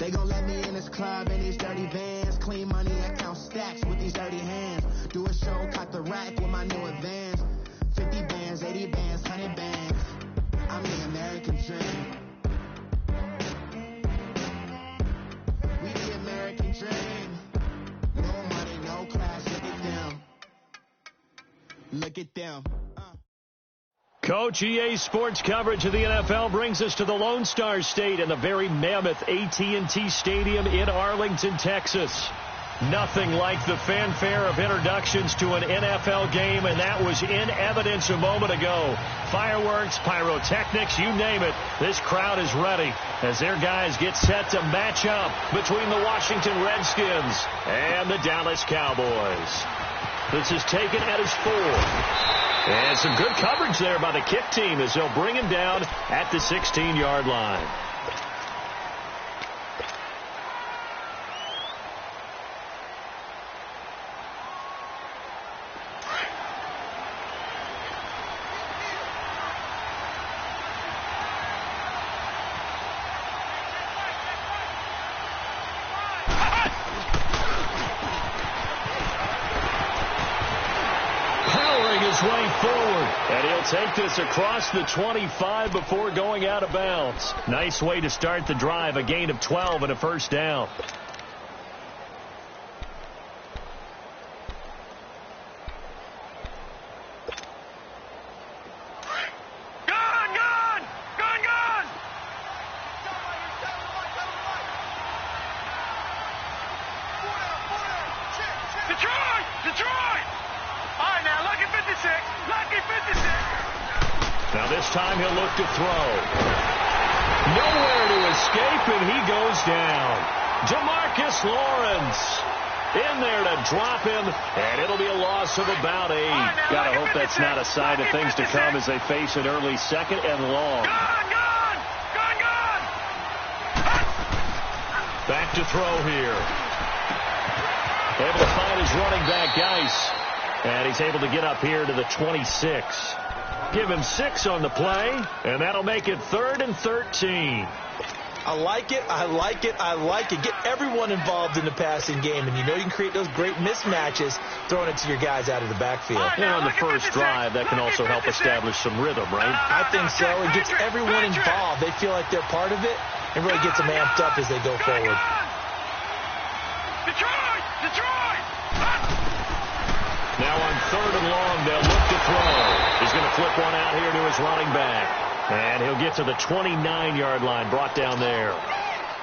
They gon' let me in this club in these dirty vans. Clean money, I count stacks with these dirty hands. Do a show, cut the rack with my new advance. 50 bands, 80 bands, 100 bands. I'm the American dream. We the American dream. No money, no class, look at them. Look at them. Coach, EA Sports coverage of the NFL brings us to the Lone Star State and the very mammoth AT&T Stadium in Arlington, Texas. Nothing like the fanfare of introductions to an NFL game, and that was in evidence a moment ago. Fireworks, pyrotechnics, you name it. This crowd is ready as their guys get set to match up between the Washington Redskins and the Dallas Cowboys. This is taken at his 4. And some good coverage there by the kick team as they'll bring him down at the 16-yard line. Way forward, and he'll take this across the 25 before going out of bounds. Nice way to start the drive, a gain of 12 and a first down. Now this time he'll look to throw. Nowhere to escape, and he goes down. Jamarcus Lawrence in there to drop him, and it'll be a loss of about 8. Gotta hope that's not a sign of things to come as they face an early second and long. Back to throw here. Able to find his running back, Geis. And he's able to get up here to the 26. Give him 6 on the play, and that'll make it 3rd and 13. I like it. I like it. I like it. Get everyone involved in the passing game, and you know you can create those great mismatches throwing it to your guys out of the backfield. And on the first drive, that can also help establish some rhythm, right? I think so. It gets everyone involved. They feel like they're part of it, and really gets them amped up as they go forward. Detroit! Now on 3rd and long, they'll look to throw. He's going to flip one out here to his running back. And he'll get to the 29-yard line, brought down there.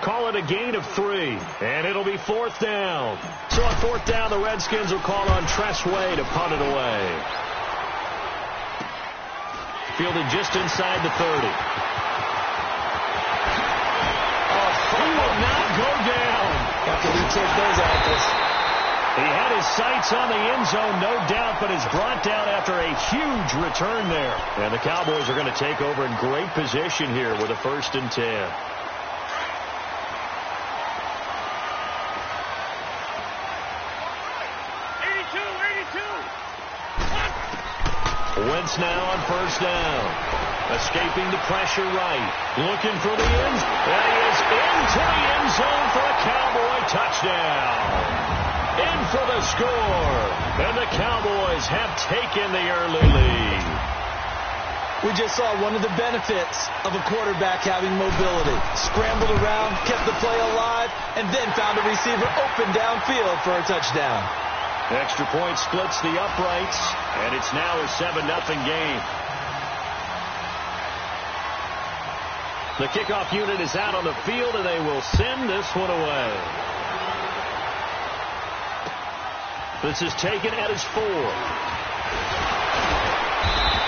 Call it a gain of 3, and it'll be 4th down. So on 4th down, the Redskins will call on Tressway to punt it away. Fielded just inside the 30. He will not go down. Have to retake those ankles. He had his sights on the end zone, no doubt, but is brought down after a huge return there. And the Cowboys are going to take over in great position here with a 1st and 10. Wentz now on 1st down. Escaping the pressure right. Looking for the end. And he is into the end zone for a Cowboy touchdown. In for the score. And the Cowboys have taken the early lead. We just saw one of the benefits of a quarterback having mobility. Scrambled around, kept the play alive, and then found a receiver open downfield for a touchdown. Extra point splits the uprights, and it's now a 7-0 game. The kickoff unit is out on the field, and they will send this one away. This is taken at his 4.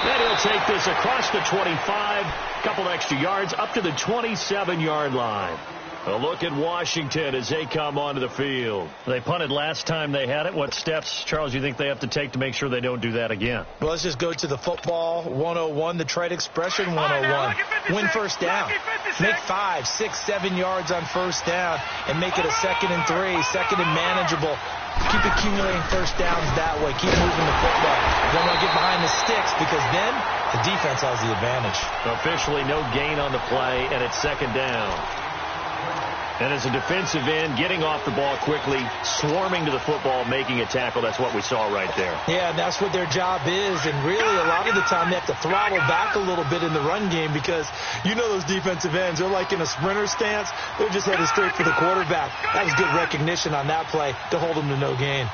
Then he'll take this across the 25, a couple extra yards, up to the 27-yard line. A look at Washington as they come onto the field. They punted last time they had it. What steps, Charles, you think they have to take to make sure they don't do that again? Well, let's just go to the football 101, the trite expression 101. Win 1st down. Make 5, 6, 7 yards on 1st down and make it a 2nd and 3, 2nd and manageable. Keep accumulating 1st downs that way. Keep moving the football. You don't want to get behind the sticks because then the defense has the advantage. Officially no gain on the play, and it's 2nd down. And as a defensive end, getting off the ball quickly, swarming to the football, making a tackle, that's what we saw right there. Yeah, and that's what their job is. And really, a lot of the time, they have to throttle back a little bit in the run game because you know those defensive ends, they're like in a sprinter stance. They're just headed straight for the quarterback. That was good recognition on that play to hold them to no gain.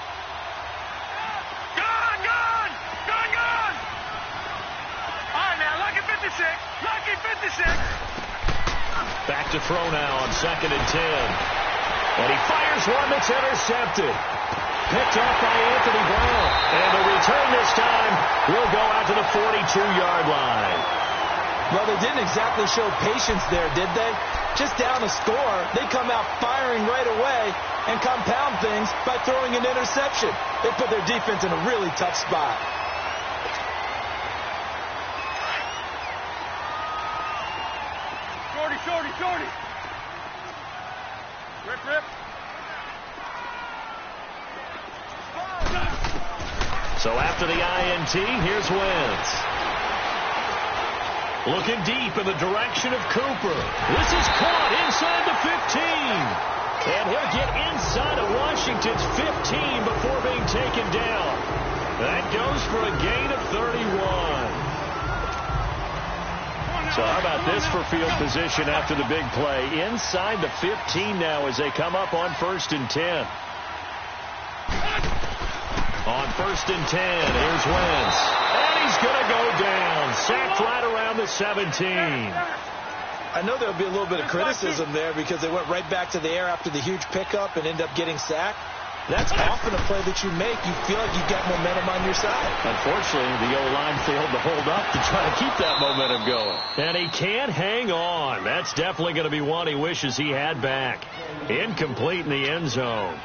Back to throw now on 2nd and 10. And he fires one that's intercepted. Picked off by Anthony Brown. And the return this time will go out to the 42-yard line. Well, they didn't exactly show patience there, did they? Just down a score, they come out firing right away and compound things by throwing an interception. They put their defense in a really tough spot. Shorty. Rip. So after the INT, here's Wentz. Looking deep in the direction of Cooper. This is caught inside the 15. And he'll get inside of Washington's 15 before being taken down. That goes for a gain of 31. So how about this for field position after the big play? Inside the 15 now as they come up on 1st and 10. On 1st and 10, here's Wentz. And he's going to go down. Sacked right around the 17. I know there'll be a little bit of criticism there because they went right back to the air after the huge pickup and ended up getting sacked. That's often a play that you make. You feel like you've got momentum on your side. Unfortunately, the O-line failed to hold up to try to keep that momentum going. And he can't hang on. That's definitely going to be one he wishes he had back. Incomplete in the end zone.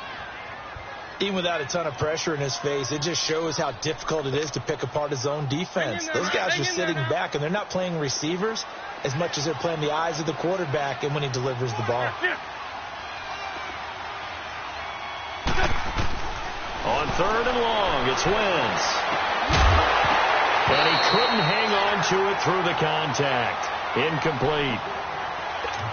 Even without a ton of pressure in his face, it just shows how difficult it is to pick apart his own defense. Those guys are sitting back, and they're not playing receivers as much as they're playing the eyes of the quarterback and when he delivers the ball. On 3rd and long, it's Wentz. And he couldn't hang on to it through the contact. Incomplete.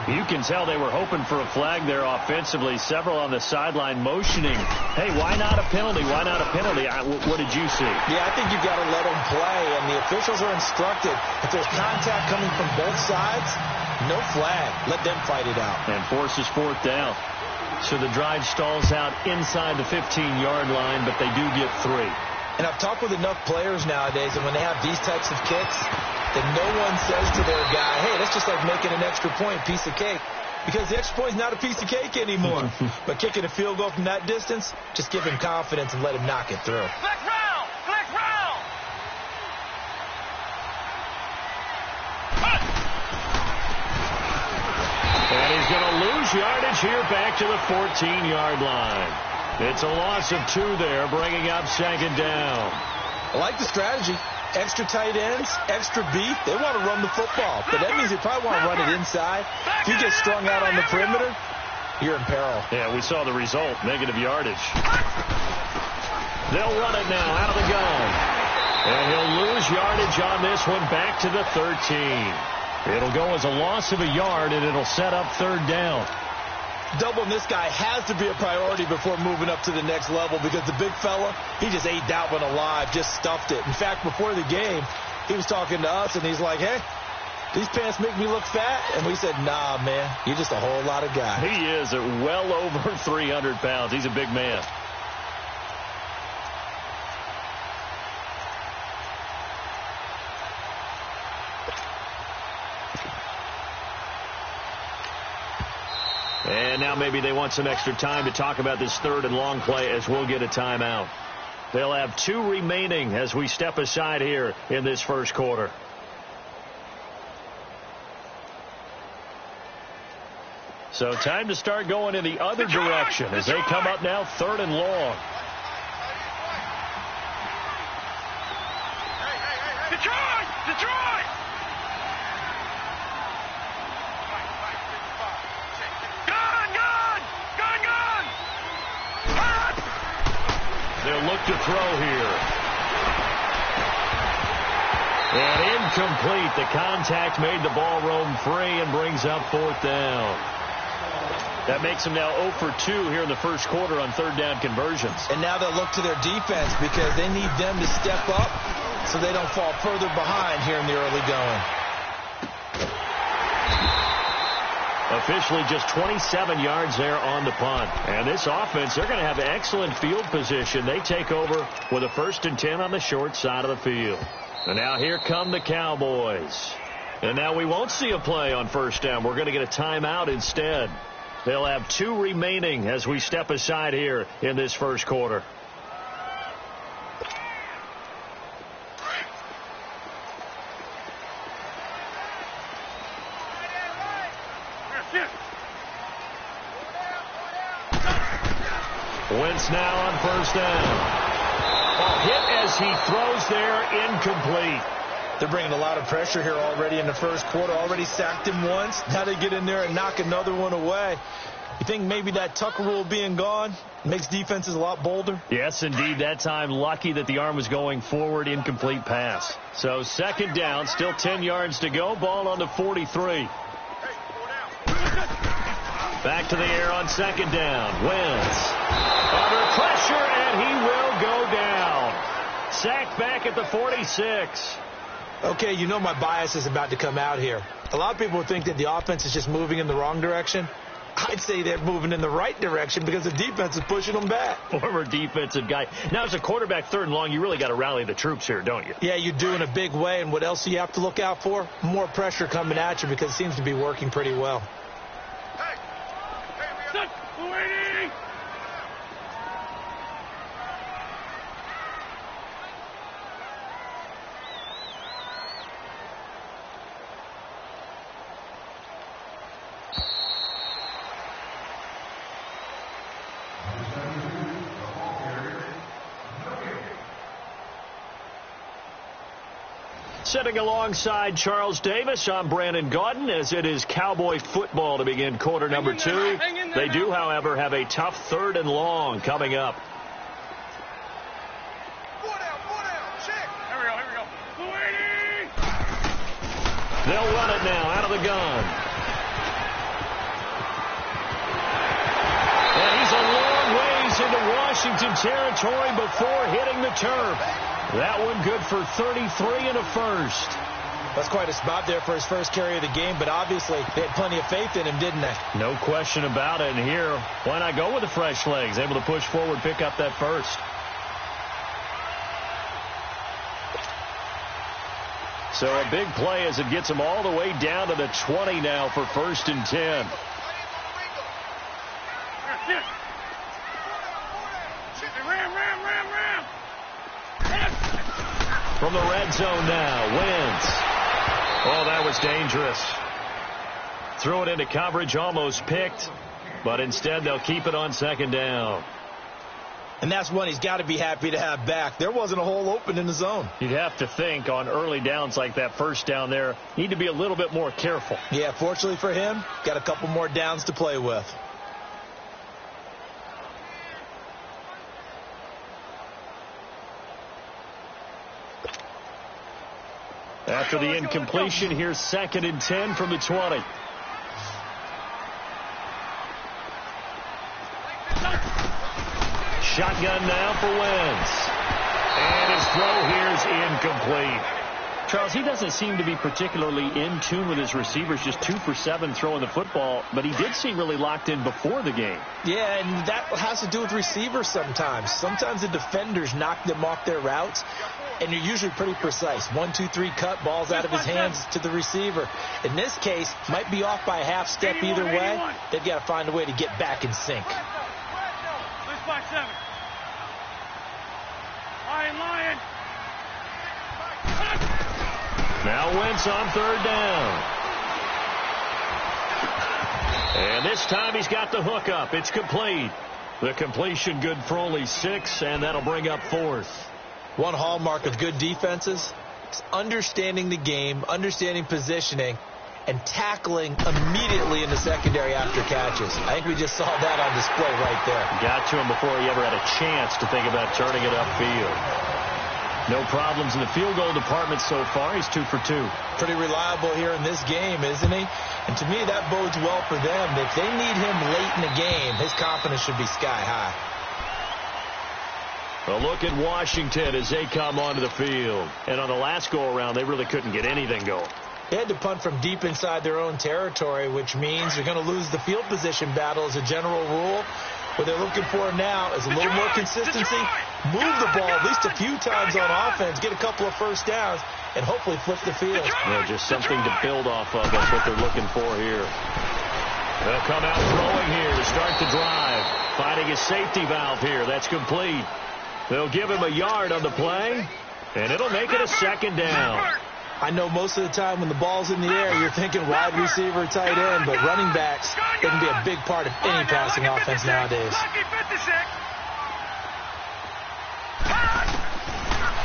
You can tell they were hoping for a flag there offensively. Several on the sideline motioning. Hey, why not a penalty? Why not a penalty? What did you see? Yeah, I think you've got to let them play, and the officials are instructed. If there's contact coming from both sides, no flag. Let them fight it out. And forces 4th down. So the drive stalls out inside the 15-yard line, but they do get 3. And I've talked with enough players nowadays, and when they have these types of kicks, that no one says to their guy, hey, that's just like making an extra point, piece of cake. Because the extra point is not a piece of cake anymore. But kicking a field goal from that distance, just give him confidence and let him knock it through. Flex round! And he's going to lose yardage here back to the 14-yard line. It's a loss of 2 there, bringing up 2nd down. I like the strategy. Extra tight ends, extra beef. They want to run the football, but that means they probably want to run it inside. If you get strung out on the perimeter, you're in peril. Yeah, we saw the result, negative yardage. They'll run it now out of the gun. And he'll lose yardage on this one back to the 13. It'll go as a loss of a yard, and it'll set up 3rd down. Doubling this guy has to be a priority before moving up to the next level because the big fella, he just ate that one alive, just stuffed it. In fact, before the game, he was talking to us, and he's like, hey, these pants make me look fat? And we said, nah, man, you're just a whole lot of guy. He is at well over 300 pounds. He's a big man. And now maybe they want some extra time to talk about this 3rd and long play as we'll get a timeout. They'll have 2 remaining as we step aside here in this first quarter. So time to start going in the other direction as they come up now 3rd and long. Detroit! They'll look to throw here. And incomplete. The contact made the ball roam free and brings up 4th down. That makes them now 0 for 2 here in the first quarter on third down conversions. And now they'll look to their defense because they need them to step up so they don't fall further behind here in the early going. Officially just 27 yards there on the punt. And this offense, they're going to have excellent field position. They take over with a 1st and 10 on the short side of the field. And now here come the Cowboys. And now we won't see a play on first down. We're going to get a timeout instead. They'll have 2 remaining as we step aside here in this first quarter. Wentz now on first down. Hit as he throws there, incomplete. They're bringing a lot of pressure here already in the first quarter. Already sacked him once. Now they get in there and knock another one away. You think maybe that Tucker rule being gone makes defenses a lot bolder? Yes, indeed. That time, lucky that the arm was going forward, incomplete pass. So 2nd down, still 10 yards to go. Ball on the 43. Back to the air on 2nd down. Wentz under pressure, and he will go down. Sacked back at the 46. Okay, you know my bias is about to come out here. A lot of people would think that the offense is just moving in the wrong direction. I'd say they're moving in the right direction because the defense is pushing them back. Former defensive guy. Now, as a quarterback 3rd and long, you really got to rally the troops here, don't you? Yeah, you do in a big way. And what else do you have to look out for? More pressure coming at you because it seems to be working pretty well. Sitting alongside Charles Davis, I'm Brandon Gaudin, as it is Cowboy football to begin quarter number 2. They do, however, have a tough 3rd and long coming up. They'll run it now out of the gun. And he's a long ways into Washington territory before hitting the turf. That one good for 33 and a first. That's quite a spot there for his first carry of the game, but obviously they had plenty of faith in him, didn't they? No question about it. And here, why not go with the fresh legs? Able to push forward, pick up that first. So a big play as it gets them all the way down to the 20 now for 1st and 10. From the red zone now, Wentz. Oh, that was dangerous. Threw it into coverage, almost picked, but instead they'll keep it on 2nd down. And that's one he's got to be happy to have back. There wasn't a hole open in the zone. You'd have to think on early downs like that first down there, need to be a little bit more careful. Yeah, fortunately for him, got a couple more downs to play with. After the incompletion, here's 2nd and 10 from the 20. Shotgun now for Wentz. And his throw here is incomplete. Charles, he doesn't seem to be particularly in tune with his receivers, just 2 for 7 throwing the football, but he did seem really locked in before the game. Yeah, and that has to do with receivers sometimes. Sometimes the defenders knock them off their routes, and you're usually pretty precise. 1, 2, 3 cut, balls out of his hands to the receiver. In this case, might be off by a half step either way. They've got to find a way to get back in sync. Lion. Now Wentz on 3rd down. And this time he's got the hook up. It's complete. The completion good for only 6, and that'll bring up 4th. One hallmark of good defenses is understanding the game, understanding positioning, and tackling immediately in the secondary after catches. I think we just saw that on display right there. Got to him before he ever had a chance to think about turning it upfield. No problems in the field goal department so far. He's 2 for 2. Pretty reliable here in this game, isn't he? And to me, that bodes well for them. If they need him late in the game, his confidence should be sky high. A look at Washington as they come onto the field. And on the last go-around, they really couldn't get anything going. They had to punt from deep inside their own territory, which means you're going to lose the field position battle as a general rule. What they're looking for now is a little more consistency, move the ball at least a few times on offense, get a couple of first downs, and hopefully flip the field. Yeah, just something to build off of. That's what they're looking for here. They'll come out throwing here to start the drive. Finding a safety valve here. That's complete. They'll give him a yard on the play, and it'll make it a second down. I know most of the time when the ball's in the air, you're thinking wide receiver, tight end, but running backs, they can be a big part of any passing offense nowadays.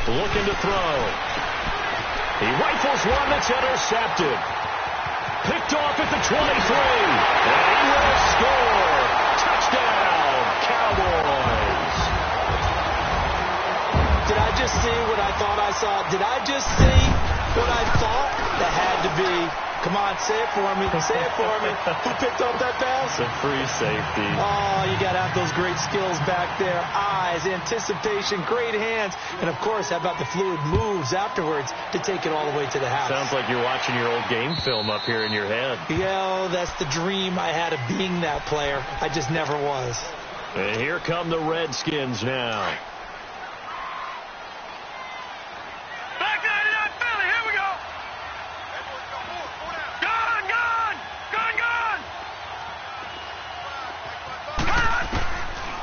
Looking to throw. He rifles one that's intercepted. Picked off at the 23. And he will score. Touchdown, Cowboys. Did I just see what I thought I saw? Did I just see what I thought? That had to be. Come on, say it for me. Say it for me. Who picked up that pass? It's a free safety. Oh, you got to have those great skills back there. Eyes, anticipation, great hands. And, of course, how about the fluid moves afterwards to take it all the way to the house? Sounds like you're watching your old game film up here in your head. Yeah, that's the dream I had of being that player. I just never was. And here come the Redskins now.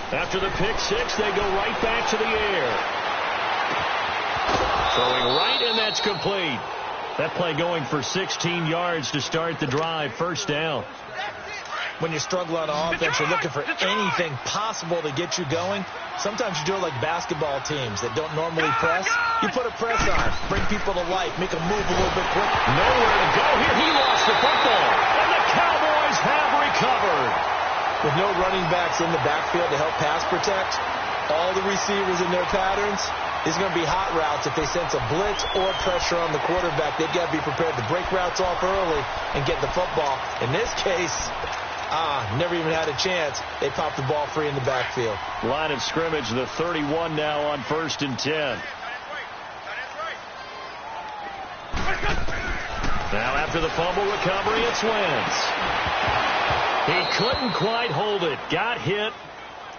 After the pick six, they go right back to the air. Throwing right, and that's complete. That play going for 16 yards to start the drive. First down. When you struggle on offense, you're looking for anything possible to get you going. Sometimes you do it like basketball teams that don't normally press. You put a press on, bring people to life, make them move a little bit quick. Nowhere to go here. He lost the football, and the Cowboys have recovered. With no running backs in the backfield to help pass protect, all the receivers in their patterns, these are going to be hot routes if they sense a blitz or pressure on the quarterback. They've got to be prepared to break routes off early and get the football. In this case, never even had a chance. They popped the ball free in the backfield. Line of scrimmage, the 31 now on 1st and 10. Now after the fumble recovery, it's Wentz. He couldn't quite hold it. Got hit.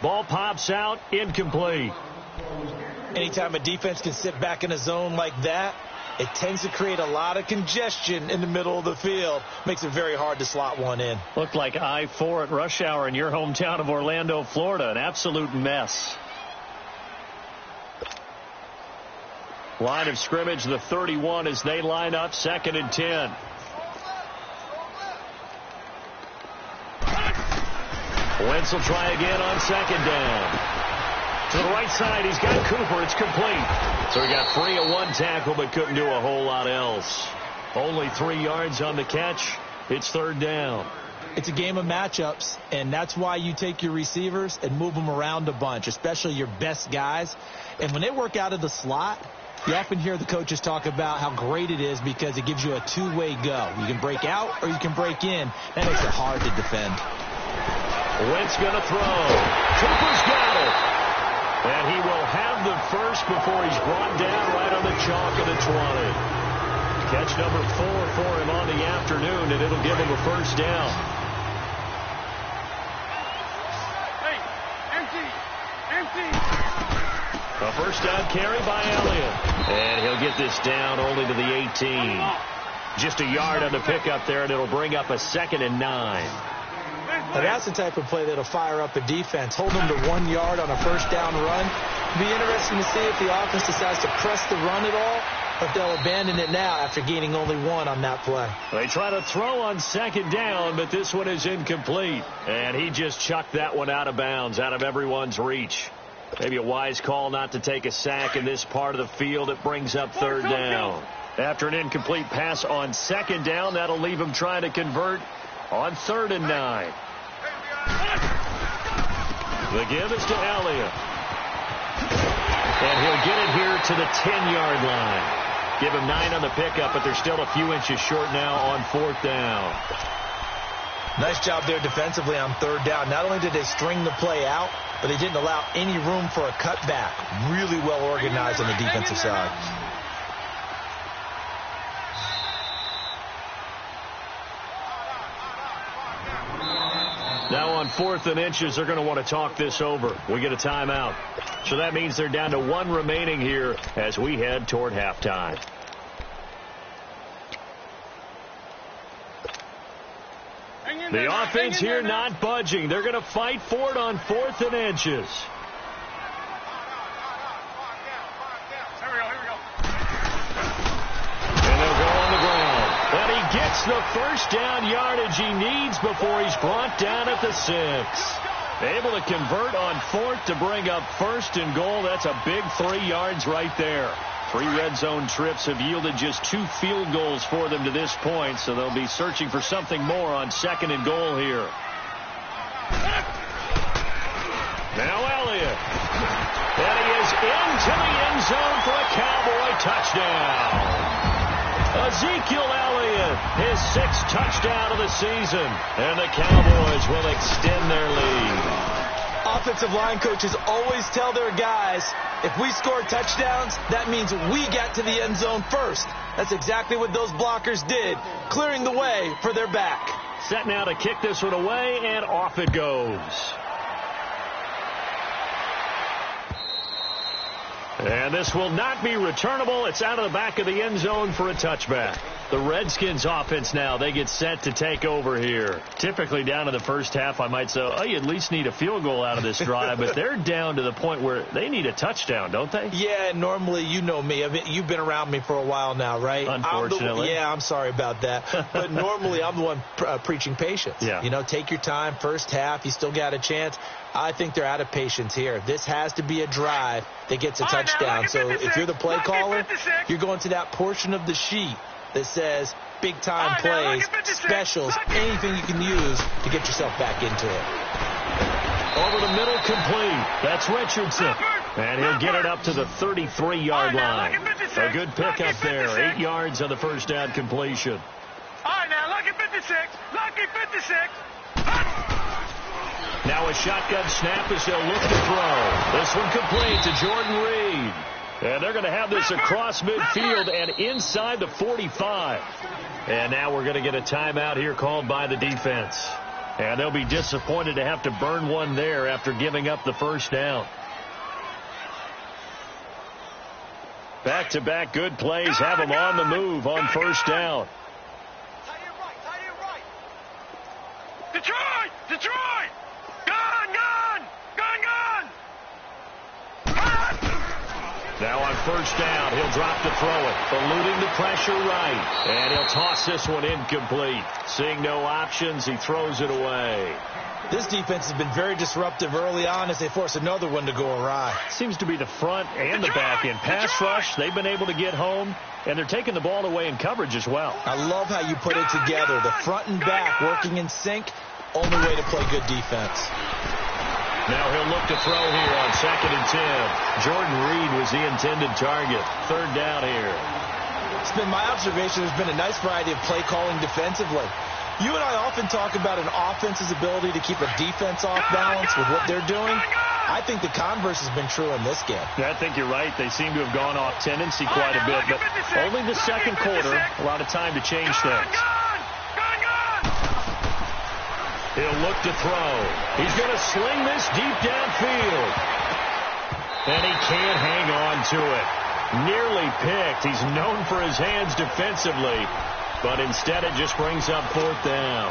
Ball pops out. Incomplete. Anytime a defense can sit back in a zone like that, it tends to create a lot of congestion in the middle of the field. Makes it very hard to slot one in. Looked like I-4 at rush hour in your hometown of Orlando, Florida. An absolute mess. Line of scrimmage, the 31 as they line up 2nd and 10. Wentz will try again on 2nd down. To the right side, he's got Cooper. It's complete. So he got free of one tackle, but couldn't do a whole lot else. Only 3 yards on the catch. It's 3rd down. It's a game of matchups, and that's why you take your receivers and move them around a bunch, especially your best guys. And when they work out of the slot, you often hear the coaches talk about how great it is because it gives you a two-way go. You can break out or you can break in. That makes it hard to defend. Wentz going to throw. Cooper's got it. And he will have the first before he's brought down right on the chalk of the 20. Catch number 4 for him on the afternoon, and it'll give him a first down. A first down carry by Elliott. And he'll get this down only to the 18. Just a yard on the pickup there, and it'll bring up a 2nd and 9. Now that's the type of play that'll fire up a defense. Hold them to 1 yard on a first down run. It'll be interesting to see if the offense decides to press the run at all, or if they'll abandon it now after gaining only 1 on that play. They try to throw on 2nd down, but this one is incomplete. And he just chucked that one out of bounds, out of everyone's reach. Maybe a wise call not to take a sack in this part of the field. It brings up 3rd down. After an incomplete pass on 2nd down, that'll leave him trying to convert on 3rd and 9. The give is to Elliott. And he'll get it here to the 10-yard line. Give him 9 on the pickup, but they're still a few inches short now on 4th down. Nice job there defensively on 3rd down. Not only did they string the play out, but they didn't allow any room for a cutback. Really well organized on the defensive side. Now on 4th and inches, they're going to want to talk this over. We get a timeout. So that means they're down to 1 remaining here as we head toward halftime. The offense here not budging. They're going to fight for it on 4th and inches. And they'll go on the ground. But he gets the first down yardage he needs before he's brought down at the 6. Able to convert on 4th to bring up 1st and goal. That's a big 3 yards right there. 3 red zone trips have yielded just 2 field goals for them to this point, so they'll be searching for something more on 2nd and goal here. Now Elliott. And he is into the end zone for a Cowboy touchdown. Ezekiel Elliott, his 6th touchdown of the season, and the Cowboys will extend their lead. Offensive line coaches always tell their guys, if we score touchdowns, that means we get to the end zone first. That's exactly what those blockers did, clearing the way for their back. Set now to kick this one away, and off it goes. And this will not be returnable. It's out of the back of the end zone for a touchback. The Redskins offense now, they get set to take over here. Typically down to the first half, I might say, oh, you at least need a field goal out of this drive. But they're down to the point where they need a touchdown, don't they? Yeah, normally, you know me. I mean, you've been around me for a while now, right? Unfortunately. I'm sorry about that. But normally, I'm the one preaching patience. Yeah. You know, take your time. First half, you still got a chance. I think they're out of patience here. This has to be a drive that gets a touchdown. So if you're the play caller, you're going to that portion of the sheet that says big-time plays, specials, anything you can use to get yourself back into it. Over the middle, complete. That's Richardson. And he'll get it up to the 33-yard line. A good pickup there. 8 yards on the first down completion. All right, now, lucky 56. Lucky 56. Now a shotgun snap as they'll look to throw. This one complete to Jordan Reed. And they're going to have this across midfield and inside the 45. And now we're going to get a timeout here called by the defense. And they'll be disappointed to have to burn one there after giving up the first down. Back-to-back good plays have them on the move on first down. Detroit! Detroit! Gone! Now on first down, he'll drop to throw it. Eluding the pressure right. And he'll toss this one incomplete. Seeing no options, he throws it away. This defense has been very disruptive early on as they force another one to go awry. Seems to be the front and the back end. Pass rush, they've been able to get home, and they're taking the ball away in coverage as well. I love how you put it together. The front and back working in sync. Only way to play good defense. Now he'll look to throw here on 2nd and 10. Jordan Reed was the intended target. 3rd down here. It's been my observation there's been a nice variety of play calling defensively. You and I often talk about an offense's ability to keep a defense off balance with what they're doing. I think the converse has been true in this game. Yeah, I think you're right. They seem to have gone off tendency quite a bit, but only the second quarter, a lot of time to change things. He'll look to throw. He's going to sling this deep downfield. And he can't hang on to it. Nearly picked. He's known for his hands defensively, but instead it just brings up 4th down.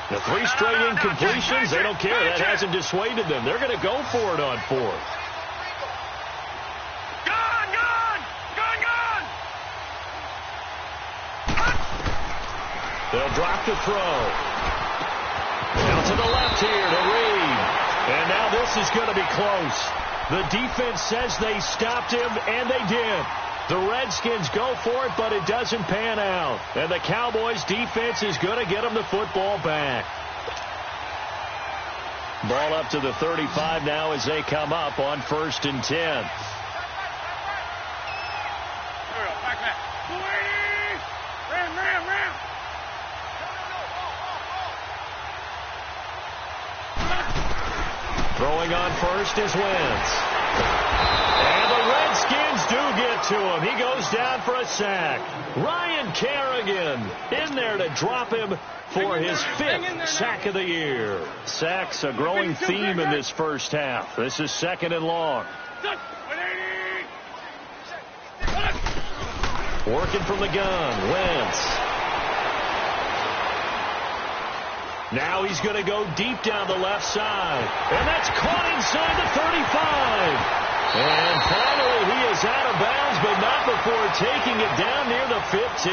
The 3 straight incompletions, they don't care. That hasn't dissuaded them. They're going to go for it on 4th. They'll drop the throw. Now to the left here to Reed. And now this is going to be close. The defense says they stopped him, and they did. The Redskins go for it, but it doesn't pan out. And the Cowboys defense is going to get them the football back. Ball up to the 35 now as they come up on 1st and 10. Throwing on first is Wentz. And the Redskins do get to him. He goes down for a sack. Ryan Kerrigan in there to drop him for his 5th sack of the year. Sacks a growing theme in this first half. This is 2nd and long. Working from the gun, Wentz. Now he's going to go deep down the left side. And that's caught inside the 35. And finally he is out of bounds, but not before taking it down near the 15.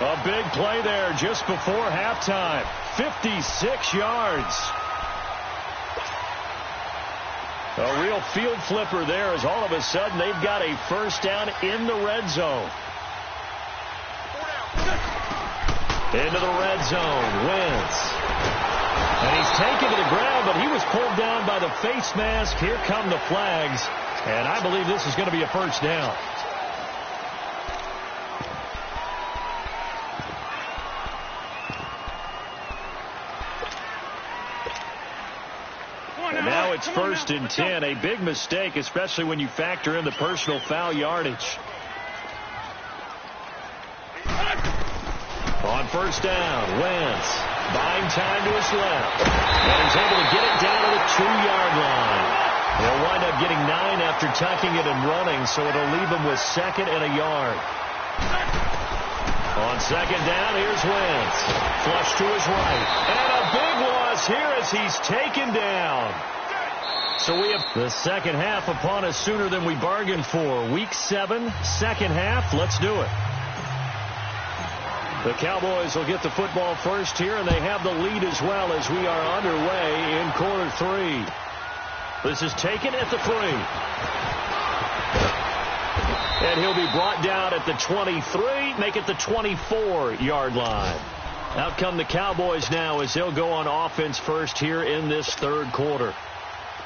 A big play there just before halftime. 56 yards. A real field flipper there as all of a sudden they've got a first down in the red zone. Into the red zone, Wentz. And he's taken to the ground, but he was pulled down by the face mask. Here come the flags, and I believe this is going to be a first down. And now it's 1st and 10. A big mistake, especially when you factor in the personal foul yardage. On first down, Wentz buying time to his left. And he's able to get it down to the 2-yard line. They'll wind up getting 9 after tucking it and running, so it'll leave him with 2nd and a yard. On 2nd down, here's Wentz. Flush to his right. And a big loss here as he's taken down. So we have the second half upon us sooner than we bargained for. Week 7, second half. Let's do it. The Cowboys will get the football first here, and they have the lead as well as we are underway in quarter 3. This is taken at the 3. And he'll be brought down at the 23, make it the 24-yard line. Out come the Cowboys now as they'll go on offense first here in this third quarter.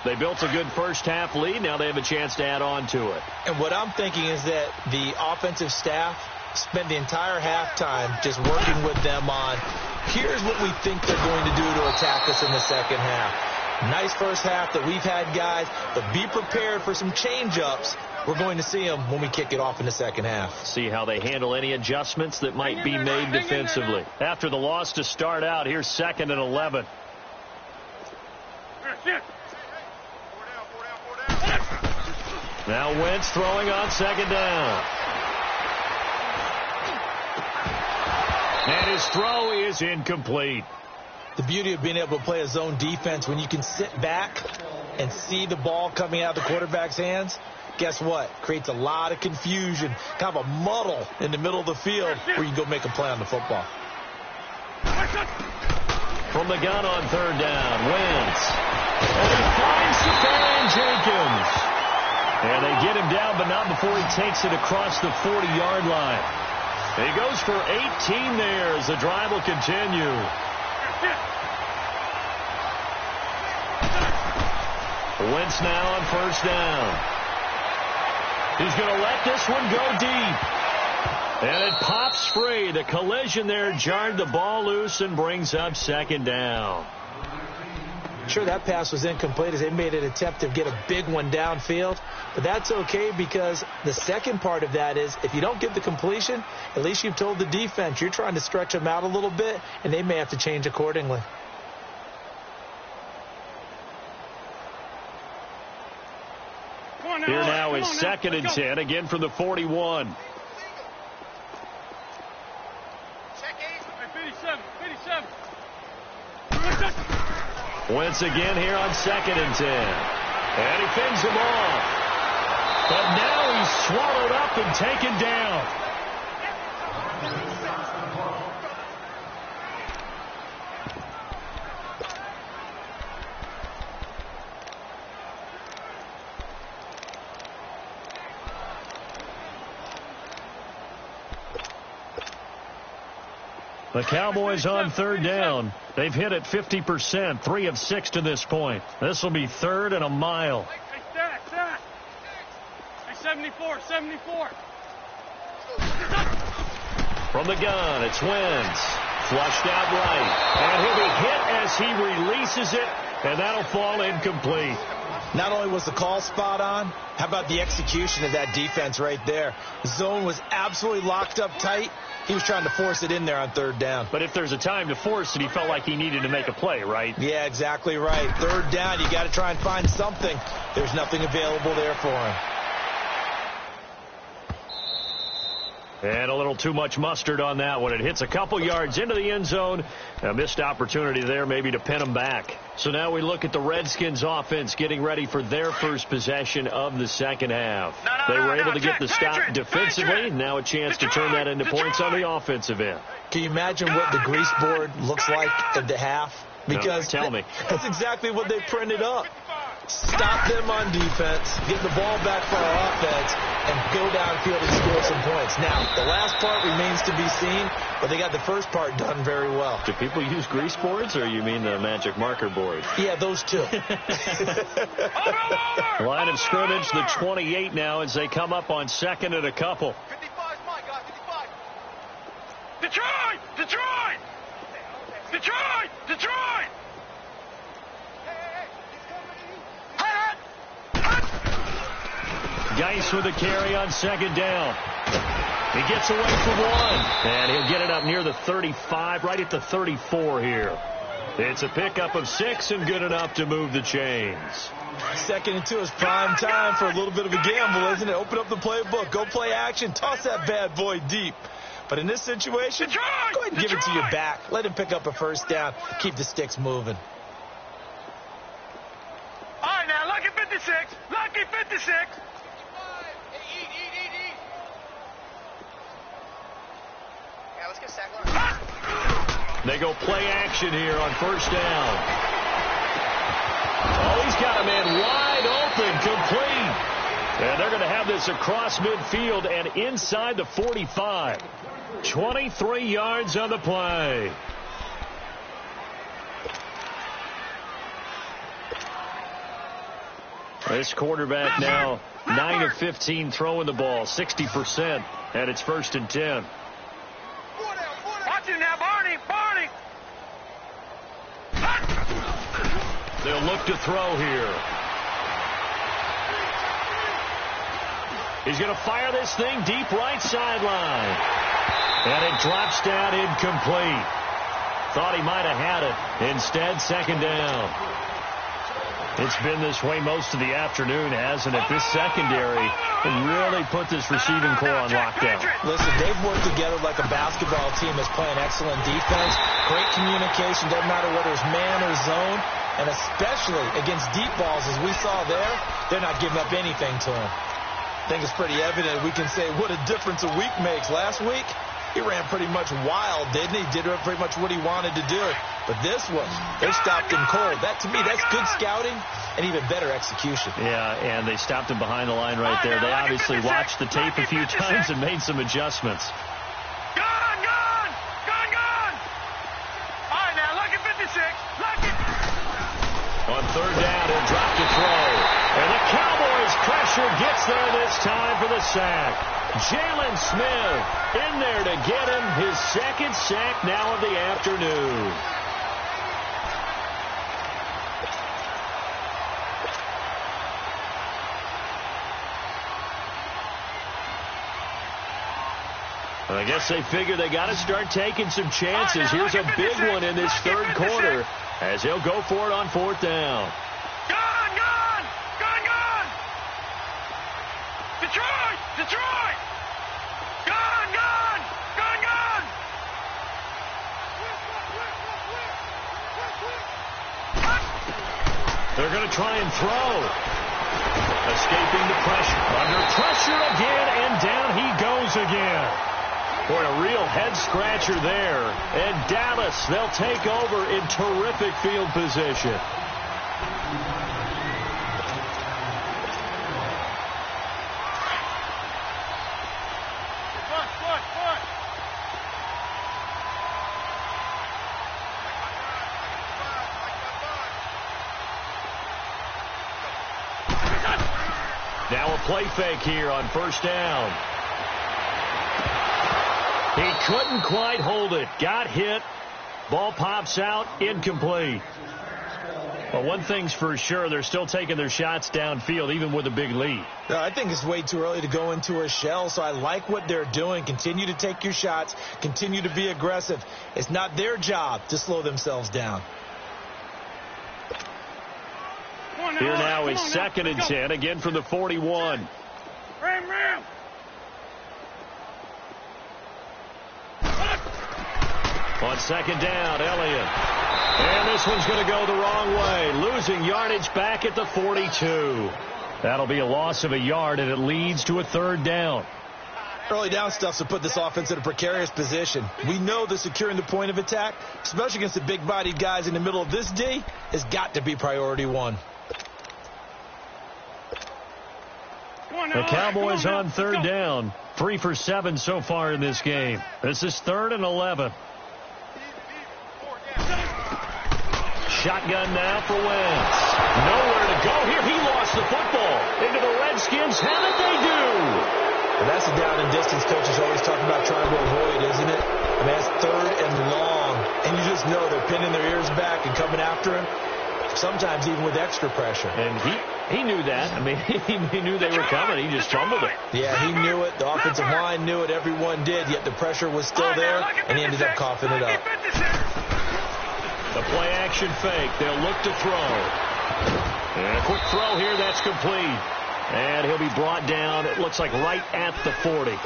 They built a good first half lead. Now they have a chance to add on to it. And what I'm thinking is that the offensive staff spend the entire halftime just working with them on, here's what we think they're going to do to attack us in the second half. Nice first half that we've had, guys, but be prepared for some change-ups. We're going to see them when we kick it off in the second half. See how they handle any adjustments that might be made defensively. After the loss to start out, here's 2nd and 11. Now Wentz throwing on 2nd down. And his throw is incomplete. The beauty of being able to play a zone defense, when you can sit back and see the ball coming out of the quarterback's hands, guess what? Creates a lot of confusion, kind of a muddle in the middle of the field where you can go make a play on the football. From the gun on 3rd down, Wentz. And he finds Stephon Jenkins. And they get him down, but not before he takes it across the 40-yard line. He goes for 18 there as the drive will continue. Wentz now on 1st down. He's going to let this one go deep. And it pops free. The collision there jarred the ball loose and brings up 2nd down. Sure, that pass was incomplete as they made an attempt to get a big one downfield. But that's okay because the second part of that is if you don't get the completion, at least you've told the defense you're trying to stretch them out a little bit, and they may have to change accordingly. Here now is 2nd and 10, again from the 41. Wentz again here on 2nd and 10. And he fends him off. But now he's swallowed up and taken down. The Cowboys on third down. They've hit it 50%, 3 of 6 to this point. This will be 3rd and a mile. Hey, Stat. Hey, 74. From the gun, it's Wentz. Flushed out right. And he'll be hit as he releases it, and that'll fall incomplete. Not only was the call spot on, how about the execution of that defense right there? The zone was absolutely locked up tight. He was trying to force it in there on 3rd down. But if there's a time to force it, he felt like he needed to make a play, right? Yeah, exactly right. 3rd down, you got to try and find something. There's nothing available there for him. And a little too much mustard on that one. It hits a couple yards into the end zone. A missed opportunity there maybe to pin them back. So now we look at the Redskins offense getting ready for their first possession of the second half. They were able to get the stop defensively. Now a chance to turn that into points on the offensive end. Can you imagine what the grease board looks like at the half? Because tell me. That's exactly what they printed up. Stop them on defense, get the ball back for our offense, and go downfield and score some points. Now, the last part remains to be seen, but they got the first part done very well. Do people use grease boards, or you mean the magic marker board? Yeah, those two. Line of scrimmage, the 28 now as they come up on 2nd and a couple. 55's mine, guys, 55. Detroit! Geis with a carry on 2nd down. He gets away for 1, and he'll get it up near the 35, right at the 34 here. It's a pickup of 6 and good enough to move the chains. 2nd and 2 is prime time for a little bit of a gamble, isn't it? Open up the playbook, go play action, toss that bad boy deep. But in this situation, go ahead and give it to your back. Let him pick up a 1st down. Keep the sticks moving. All right, now, lucky 56. Yeah, let's get sack line. They go play action here on 1st down. Oh, he's got a man wide open, complete. And they're going to have this across midfield and inside the 45. 23 yards on the play. This quarterback now 9 of 15 throwing the ball, 60%, and it's 1st and 10. Watch it now, Barney. They'll look to throw here. He's going to fire this thing deep right sideline. And it drops down incomplete. Thought he might have had it. Instead, 2nd down. It's been this way most of the afternoon, hasn't it? This secondary really put this receiving core on lockdown. Listen, they've worked together like a basketball team that's playing excellent defense. Great communication, doesn't matter whether it's man or zone. And especially against deep balls, as we saw there, they're not giving up anything to him. I think it's pretty evident. We can say what a difference a week makes. Last week, he ran pretty much wild, didn't he? Did pretty much what he wanted to do. But this one, they stopped him cold. That, to me, that's good scouting and even better execution. Yeah, and they stopped him behind the line right there. They obviously watched the tape a few times and made some adjustments. Gone! All right, now, lucky 56. On 3rd down, he'll drop to throw. And the Cowboys pressure gets there this time for the sack. Jalen Smith in there to get him his 2nd sack now of the afternoon. I guess they figure they got to start taking some chances. Here's a big one in this 3rd quarter as he'll go for it on 4th down. Gone! Detroit! Gone! They're going to try and throw. Escaping the pressure. Under pressure again, and down he goes again. For a real head-scratcher there. And Dallas, they'll take over in terrific field position. Now a play fake here on first down. He couldn't quite hold it. Got hit. Ball pops out. Incomplete. Well, one thing's for sure, they're still taking their shots downfield, even with a big lead. I think it's way too early to go into a shell, so I like what they're doing. Continue to take your shots. Continue to be aggressive. It's not their job to slow themselves down. Here now is 2nd and 10, again from the 41. Ram. On 2nd down, Elliott. And this one's going to go the wrong way. Losing yardage back at the 42. That'll be a loss of a yard, and it leads to a 3rd down. Early down stuff to put this offense in a precarious position. We know that securing the point of attack, especially against the big-bodied guys in the middle of this D, has got to be priority one. The Cowboys on 3rd down. 3 for 7 so far in this game. This is 3rd and 11. Shotgun now for Wentz. Nowhere to go here. He lost the football. Into the Redskins. How did they do? Well, that's a down and distance coaches always talking about trying to avoid, isn't it? I mean, that's 3rd and long. And you just know they're pinning their ears back and coming after him. Sometimes even with extra pressure. And he knew that. I mean, he knew they were coming. He just fumbled it. Yeah, he knew it. The offensive line knew it. Everyone did. Yet the pressure was still there, and he ended up coughing it up. The play-action fake. They'll look to throw. And a quick throw here. That's complete. And he'll be brought down, it looks like, right at the 40.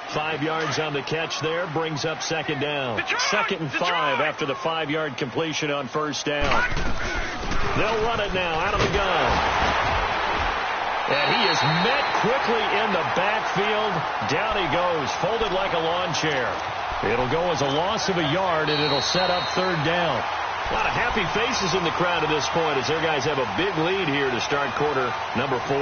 5 yards on the catch there. Brings up 2nd down. 2nd and 5 after the 5-yard completion on 1st down. They'll run it now out of the gun. And he is met quickly in the backfield. Down he goes, folded like a lawn chair. It'll go as a loss of a yard, and it'll set up 3rd down. A lot of happy faces in the crowd at this point as their guys have a big lead here to start quarter number 4.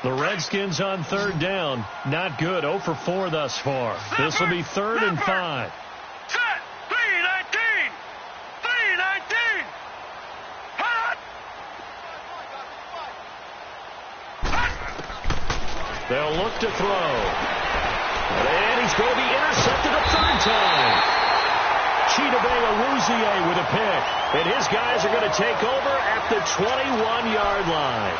The Redskins on 3rd down. Not good. 0 for 4 thus far. This will be 3rd and 5. Set. 319. 319. Hot. They'll look to throw. And he's going to be intercepted a 3rd time. Chidobe with a pick. And his guys are going to take over at the 21-yard line.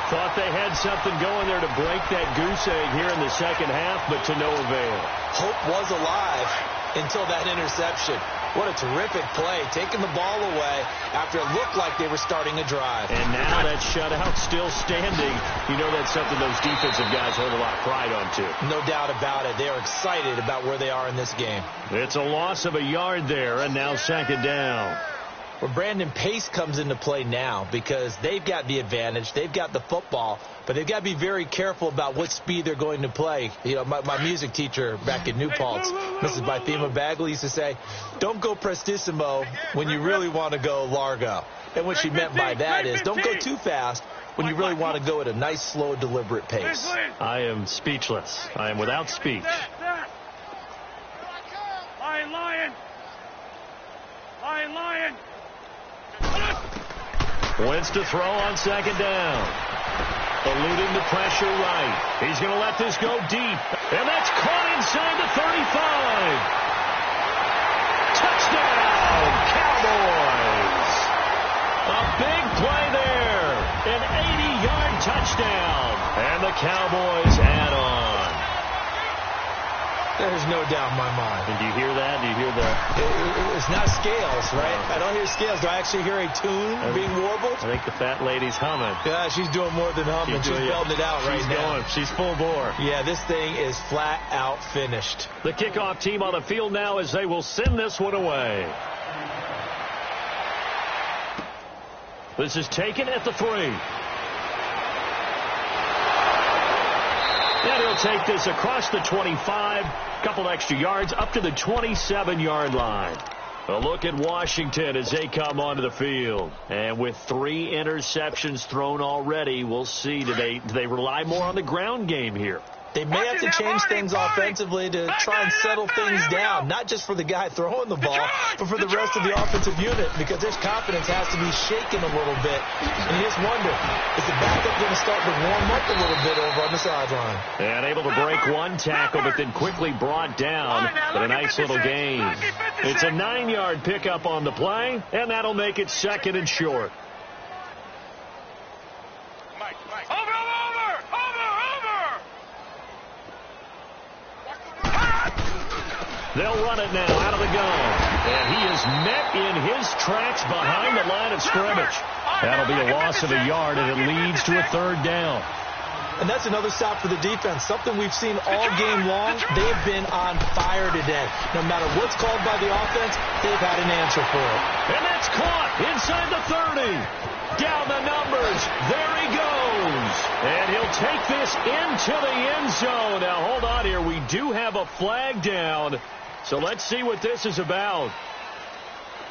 Thought they had something going there to break that goose egg here in the 2nd half, but to no avail. Hope was alive until that interception. What a terrific play, taking the ball away after it looked like they were starting a drive. And now that shutout still standing. You know that's something those defensive guys hold a lot of pride on, too. No doubt about it. They are excited about where they are in this game. It's a loss of a yard there, and now 2nd down. Well, Brandon, pace comes into play now because they've got the advantage. They've got the football, but they've got to be very careful about what speed they're going to play. You know, my music teacher back in New Paltz, Mrs. Bythema Bagley, used to say, don't go prestissimo when you really want to go largo. And what she meant by that is don't go too fast when you really want to go at a nice, slow, deliberate pace. I am speechless. I am without speech. Lion. Wentz to throw on 2nd down. Eluding the pressure right. He's going to let this go deep. And that's caught inside the 35. Touchdown, Cowboys. A big play there. An 80-yard touchdown. And the Cowboys add on. There's no doubt in my mind. And do you hear that? Do you hear the... It's not scales, right? I don't hear scales. Do I actually hear a tune being warbled? I think the fat lady's humming. Yeah, she's doing more than humming. She's belting it out right now. She's full bore. Yeah, this thing is flat out finished. The kickoff team on the field now as they will send this one away. This is taken at the 3. And he'll take this across the 25, couple extra yards, up to the 27-yard line. A look at Washington as they come onto the field. And with 3 interceptions thrown already, we'll see, do they rely more on the ground game here? They may have to change things offensively to try and settle things down, not just for the guy throwing the ball, but for the rest of the offensive unit, because their confidence has to be shaken a little bit. And you just wonder, is the backup going to start to warm up a little bit over on the sideline? And able to break one tackle, but then quickly brought down. But a nice little gain. It's a 9-yard pickup on the play, and that'll make it 2nd and short. They'll run it now out of the gun. And he is met in his tracks behind the line of scrimmage. That'll be a loss of a yard, and it leads to a 3rd down. And that's another stop for the defense, something we've seen all game long. They've been on fire today. No matter what's called by the offense, they've had an answer for it. And that's caught inside the 30. Down the numbers. There he goes. And he'll take this into the end zone. Now, hold on here. We do have a flag down. So let's see what this is about.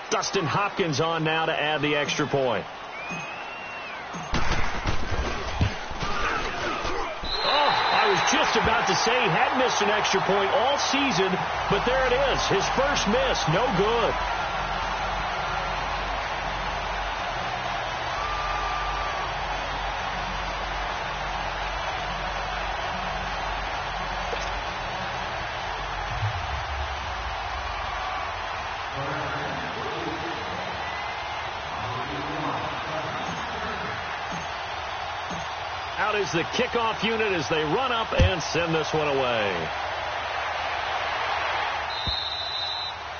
Dustin Hopkins on now to add the extra point. Oh, I was just about to say he had missed an extra point all season, but there it is. His first miss, no good. Out is the kickoff unit as they run up and send this one away.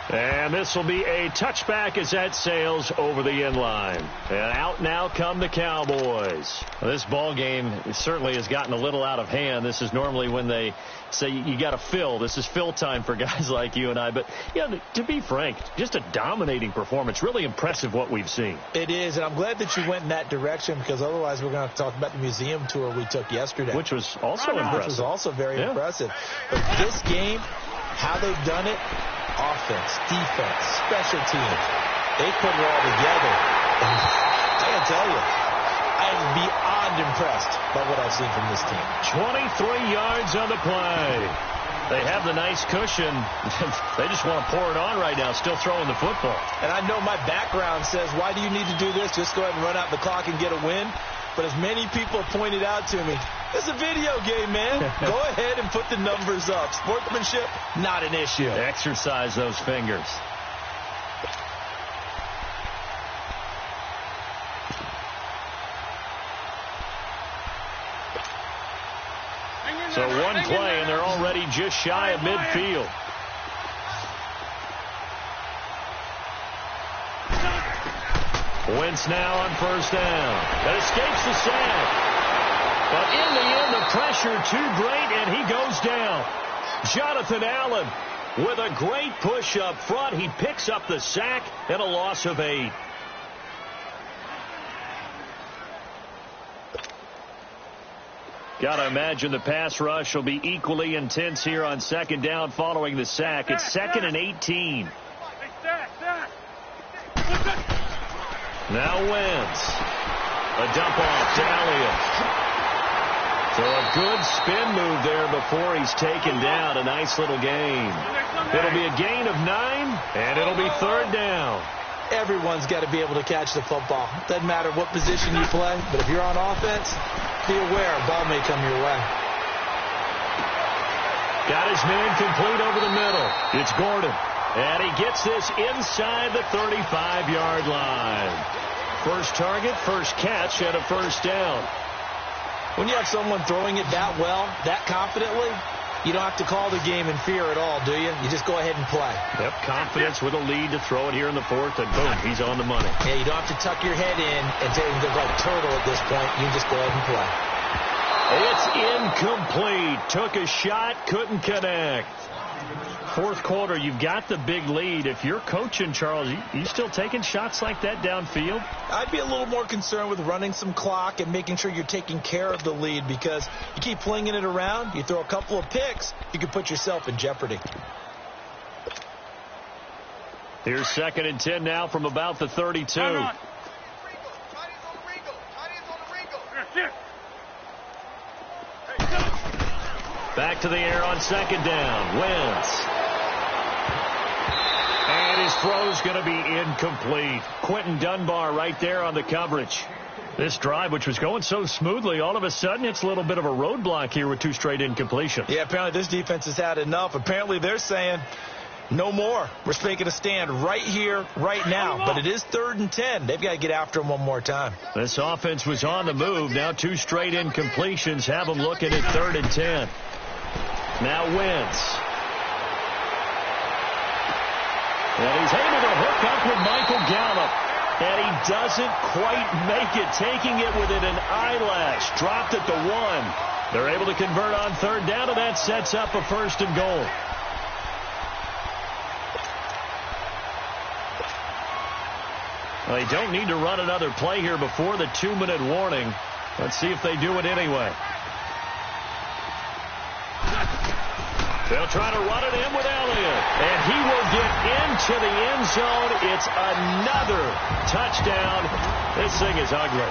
And this will be a touchback as that sails over the end line. And out now come the Cowboys. Well, this ball game certainly has gotten a little out of hand. This is normally when they say you got to fill. This is fill time for guys like you and I. But, yeah, to be frank, just a dominating performance. Really impressive what we've seen. It is, and I'm glad that you went in that direction, because otherwise we're going to have to talk about the museum tour we took yesterday. Which was also impressive. Which was also very impressive. But this game, how they've done it, offense, defense, special teams, they put it all together. And I got to tell you, I am beyond impressed by what I've seen from this team. 23 yards on the play. They have the nice cushion. They just want to pour it on right now, still throwing the football. And I know my background says, why do you need to do this? Just go ahead and run out the clock and get a win. But as many people pointed out to me, it's a video game, man. Go ahead and put the numbers up. Sportsmanship, not an issue. Exercise those fingers. So one play, and they're already just shy of midfield. Wentz now on 1st down. That escapes the sack. But in the end, the pressure too great, and he goes down. Jonathan Allen with a great push up front. He picks up the sack and a loss of 8. Got to imagine the pass rush will be equally intense here on 2nd down following the sack. It's 2nd and 18. Now Wentz. A dump off to Elliott. So a good spin move there before he's taken down. A nice little gain. It'll be a gain of 9, and it'll be 3rd down. Everyone's got to be able to catch the football. Doesn't matter what position you play, but if you're on offense, be aware a ball may come your way. Got his man complete over the middle. It's Gordon. And he gets this inside the 35-yard line. First target, first catch, and a 1st down. When you have someone throwing it that well, that confidently, you don't have to call the game in fear at all, do you? You just go ahead and play. Yep, confidence with a lead to throw it here in the 4th, and boom, he's on the money. Yeah, you don't have to tuck your head in and look like turtle at this point. You just go ahead and play. It's incomplete. Took a shot, couldn't connect. 4th quarter, you've got the big lead. If you're coaching, Charles, you still taking shots like that downfield? I'd be a little more concerned with running some clock and making sure you're taking care of the lead, because you keep flinging it around, you throw a couple of picks, you can put yourself in jeopardy. Here's 2nd and 10 now from about the 32. Back to the air on second down. Wentz. And his throw's going to be incomplete. Quentin Dunbar right there on the coverage. This drive, which was going so smoothly, all of a sudden it's a little bit of a roadblock here with 2 straight incompletions. Yeah, apparently this defense has had enough. Apparently they're saying no more. We're making a stand right here, right now. But it is 3rd and 10. They've got to get after him one more time. This offense was on the move. Now 2 straight incompletions have them looking at 3rd and 10. Now Wentz. And he's able to hook up with Michael Gallup. And he doesn't quite make it, taking it within an eyelash. Dropped at the 1. They're able to convert on 3rd down, and that sets up a 1st and goal. Well, they don't need to run another play here before the 2-minute warning. Let's see if they do it anyway. They'll try to run it in with Elliott. And he will get into the end zone. It's another touchdown. This thing is ugly.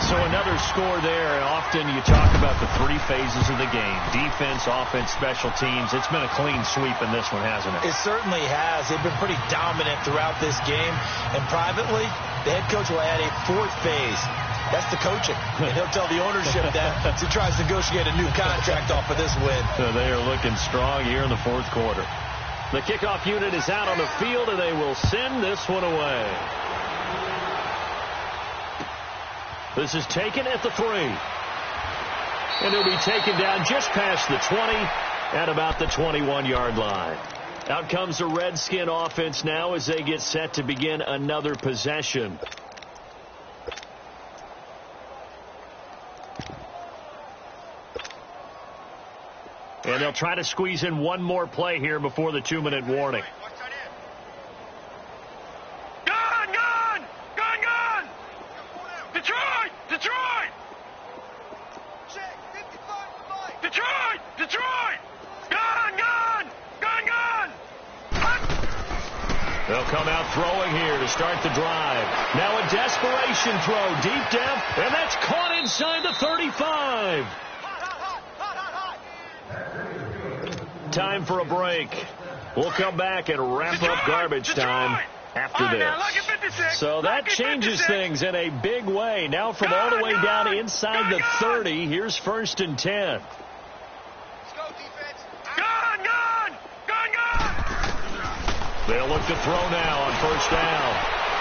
So another score there. Often you talk about the 3 phases of the game. Defense, offense, special teams. It's been a clean sweep in this one, hasn't it? It certainly has. They've been pretty dominant throughout this game. And privately, the head coach will add a 4th phase. That's the coaching. And he'll tell the ownership that as he tries to negotiate a new contract off of this win. So they are looking strong here in the 4th quarter. The kickoff unit is out on the field, and they will send this one away. This is taken at the 3. And it'll be taken down just past the 20 at about the 21-yard line. Out comes the Redskin offense now as they get set to begin another possession. And they'll try to squeeze in one more play here before the 2-minute warning. Gone! Gone! Gone! Gone! Detroit! Detroit! Detroit! Detroit! Gone! Gone! Gone! Gone! They'll come out throwing here to start the drive. Now a desperation throw deep down, and that's caught inside the 35. Time for a break. We'll come back and wrap up garbage time after this. So that changes things in a big way. Now from all the way down inside the 30, here's 1st and 10. They'll look to throw now on 1st down.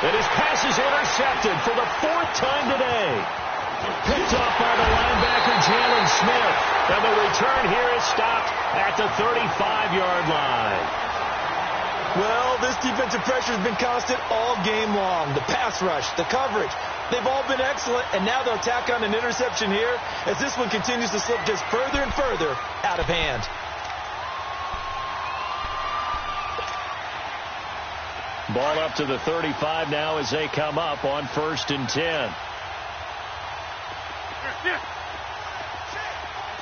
And his pass is intercepted for the 4th time today. Picked off by the linebacker, Jalen Smith. And the return here is stopped at the 35-yard line. Well, this defensive pressure has been constant all game long. The pass rush, the coverage, they've all been excellent. And now they'll tack on an interception here as this one continues to slip just further and further out of hand. Ball up to the 35 now as they come up on 1st and 10.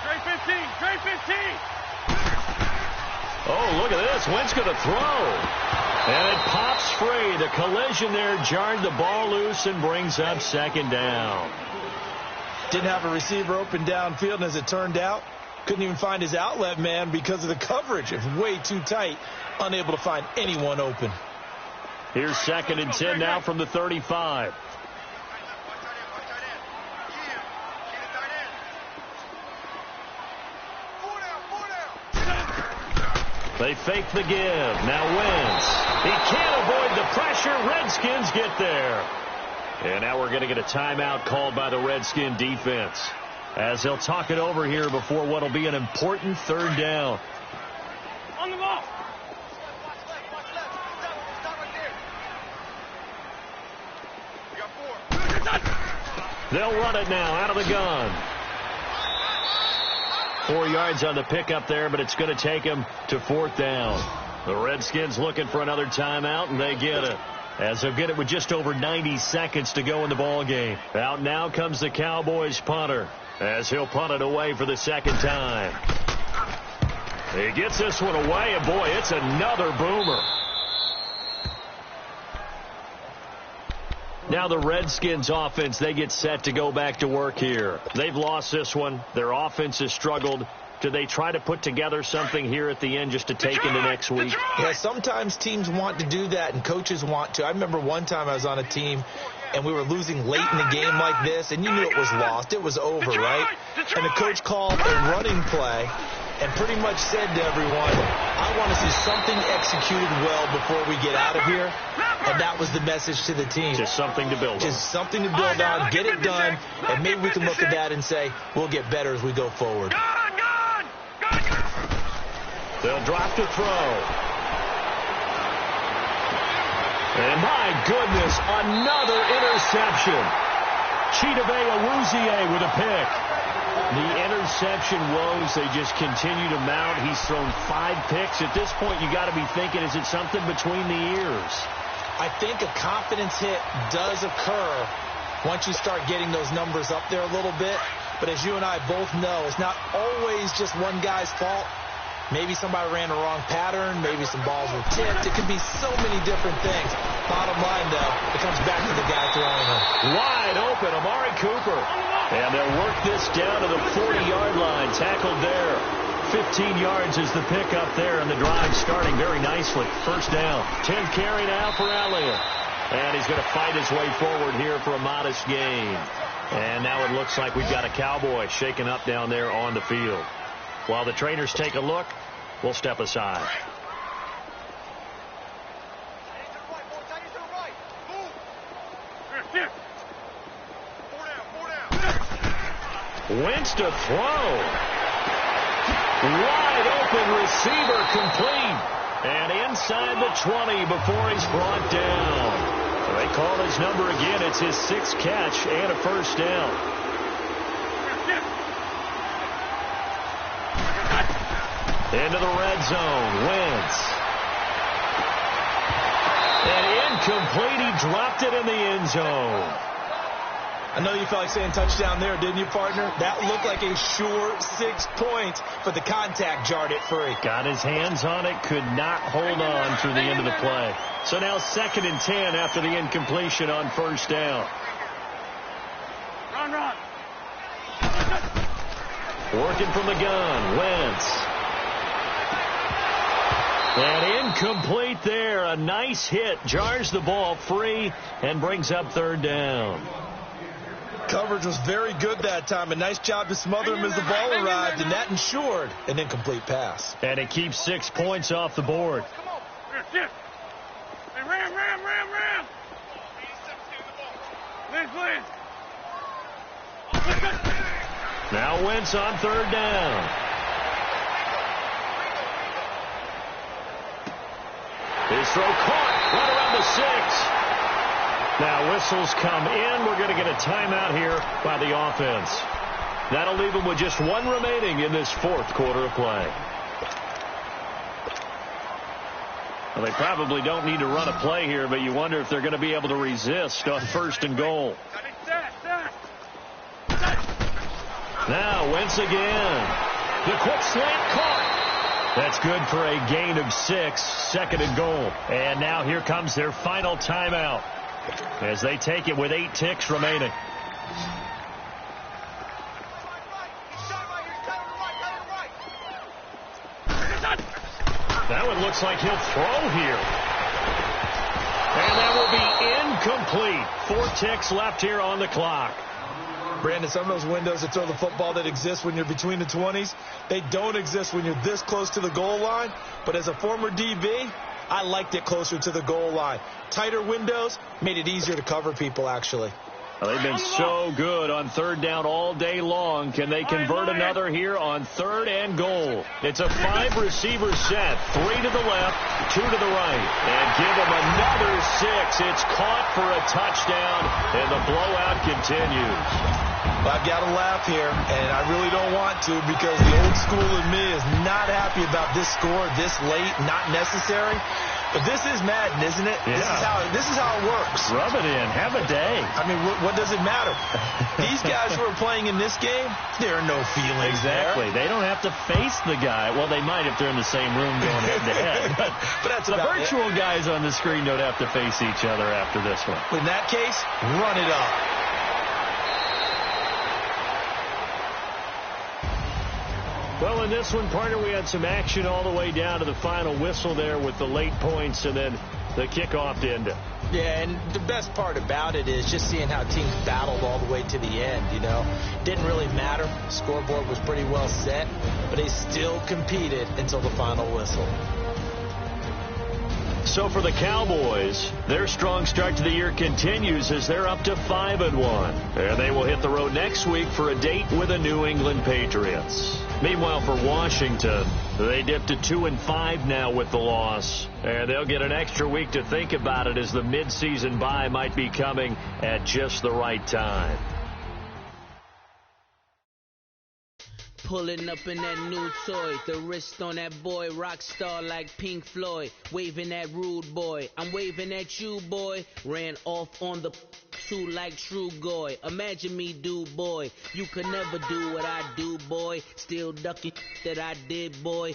Trey 15! Trey 15! Oh, look at this. Wentz going to throw. And it pops free. The collision there jarred the ball loose and brings up 2nd down. Didn't have a receiver open downfield, and as it turned out, couldn't even find his outlet man because of the coverage. It was way too tight, unable to find anyone open. Here's 2nd and 10 now from the 35. They fake the give. Now Wentz. He can't avoid the pressure. Redskins get there. And now we're going to get a timeout called by the Redskin defense as they'll talk it over here before what will be an important 3rd down. On the ball! They'll run it now out of the gun. 4 yards on the pickup there, but it's going to take him to 4th down. The Redskins looking for another timeout, and they get it. As they'll get it with just over 90 seconds to go in the ball game. Out now comes the Cowboys punter as he'll punt it away for the 2nd time. He gets this one away, and boy, it's another boomer. Now the Redskins offense, they get set to go back to work here. They've lost this one. Their offense has struggled. Do they try to put together something here at the end just to take into next week? Yeah, sometimes teams want to do that and coaches want to. I remember one time I was on a team and we were losing late in the game like this, and you knew it was lost. It was over, right? And the coach called a running play and pretty much said to everyone, I want to see something executed well before we get out of here. And that was the message to the team. Just something to build on. Just something to build on, get it done, and maybe we can look at that and say, we'll get better as we go forward. They'll drop to throw. And my goodness, another interception. Chidobe Awuzie with a pick. The interception woes, they just continue to mount. He's thrown 5 picks. At this point, you got to be thinking, is it something between the ears? I think a confidence hit does occur once you start getting those numbers up there a little bit. But as you and I both know, it's not always just one guy's fault. Maybe somebody ran the wrong pattern. Maybe some balls were tipped. It could be so many different things. Bottom line, though, it comes back to the guy throwing them. Wide open, Amari Cooper. And they'll work this down to the 40-yard line. Tackled there. 15 yards is the pickup there, and the drive starting very nicely. First down. 10th carry now for Elliott. And he's going to fight his way forward here for a modest gain. And now it looks like we've got a Cowboy shaken up down there on the field. While the trainers take a look, we'll step aside. Wentz to throw. Wide open receiver complete. And inside the 20 before he's brought down. They call his number again. It's his 6th catch and a first down. Into the red zone. Wentz. And incomplete. He dropped it in the end zone. I know you felt like saying touchdown there, didn't you, partner? That looked like a sure 6 points, but the contact jarred it free. Got his hands on it, could not hold on through the end of the play. So now 2nd and 10 after the incompletion on first down. Run. Working from the gun. Wentz. And incomplete there. A nice hit. Jars the ball free and brings up 3rd down. Coverage was very good that time. A nice job to smother him as the ball arrived, and that ensured an incomplete pass. And it keeps 6 points off the board. Come on. Hey, ram. Please. Now Wentz on 3rd down. His throw caught right around the 6. Now whistles come in. We're going to get a timeout here by the offense. That'll leave them with just 1 remaining in this 4th quarter of play. Well, they probably don't need to run a play here, but you wonder if they're going to be able to resist on 1st and goal. Now Wentz again. The quick slant caught. That's good for a gain of 6, 2nd and goal. And now here comes their final timeout as they take it with 8 ticks remaining. That one looks like he'll throw here. And that will be incomplete. 4 ticks left here on the clock. Brandon, some of those windows to throw the football that exist when you're between the 20s, they don't exist when you're this close to the goal line. But as a former DB, I liked it closer to the goal line. Tighter windows made it easier to cover people, actually. Well, they've been so good on 3rd down all day long. Can they convert another here on 3rd and goal? It's a 5-receiver set. 3 to the left, 2 to the right. And give them another 6. It's caught for a touchdown, and the blowout continues. Well, I've got to laugh here, and I really don't want to because the old school in me is not happy about this score this late, not necessary. But this is Madden, isn't it? Yeah. This is how it works. Rub it in. Have a day. I mean, what does it matter? These guys who are playing in this game, there are no feelings Exactly. there. They don't have to face the guy. Well, they might if they're in the same room going head-to-head. But that's the about virtual guys on the screen don't have to face each other after this one. In that case, run it up. Well, in this one, partner, we had some action all the way down to the final whistle there with the late points and then the kickoff to end it. Yeah, and the best part about it is just seeing how teams battled all the way to the end, you know. Didn't really matter. The scoreboard was pretty well set, but they still competed until the final whistle. So for the Cowboys, their strong start to the year continues as they're up to 5-1. And they will hit the road next week for a date with the New England Patriots. Meanwhile, for Washington, they dipped to 2-5 now with the loss. And they'll get an extra week to think about it as the midseason bye might be coming at just the right time. Pulling up in that new toy, the wrist on that boy, rock star like Pink Floyd, waving at rude boy, I'm waving at you boy, ran off on the two like true goy, imagine me do boy, you could never do what I do boy, still ducking that I did boy,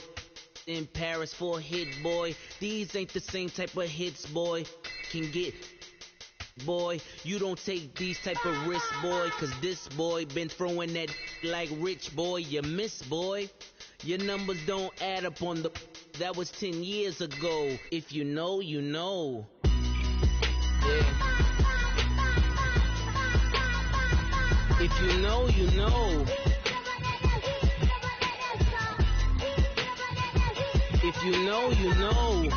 in Paris for a hit boy, these ain't the same type of hits boy, can get boy, you don't take these type of risks, boy, cause this boy been throwing that like rich boy, you miss, boy. Your numbers don't add up on the, that was 10 years ago. If you know, you know. Yeah. If you know, you know. If you know, you know.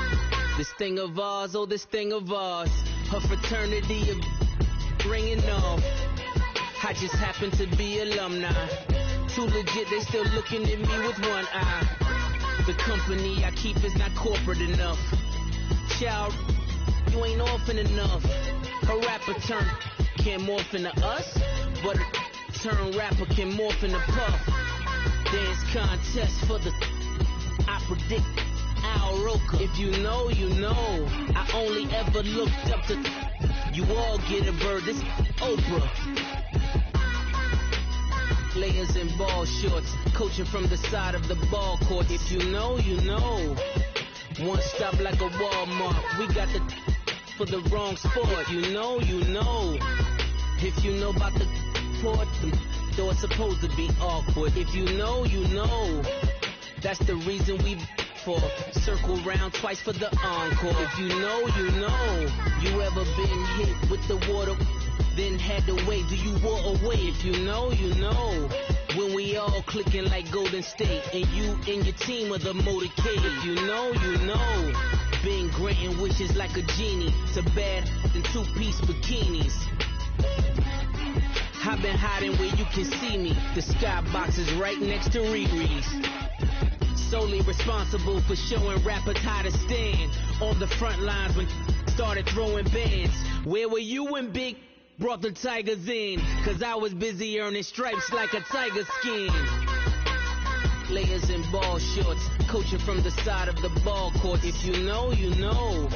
This thing of ours, oh, this thing of ours. Her fraternity of ringing off. I just happen to be alumni. Too legit, they still looking at me with one eye. The company I keep is not corporate enough. Child, you ain't orphan enough. A rapper turn can't morph into us, but a turn rapper can morph into Puff. Dance contest for the, I predict Al Roker. If you know, you know. I only ever looked up to, you all get a bird, this Oprah. Layers in ball shorts, coaching from the side of the ball court. If you know, you know. One stop like a Walmart, we got the for the wrong sport. You know, you know. If you know about the port, though it's supposed to be awkward. If you know, you know. That's the reason we for circle round twice for the encore. If you know, you know. You ever been hit with the water, then had to wait? Do you walk away? If you know, you know. When we all clicking like Golden State, and you and your team are the motorcade. If you know, you know. Been granting wishes like a genie to bad in two-piece bikinis. I've been hiding where you can see me. The skybox is right next to Riri's. Solely responsible for showing rappers how to stand on the front lines when started throwing bands. Where were you when Big brought the Tigers in? Cause I was busy earning stripes like a tiger skin. Layers in ball shorts, coaching from the side of the ball court. If you know, you know.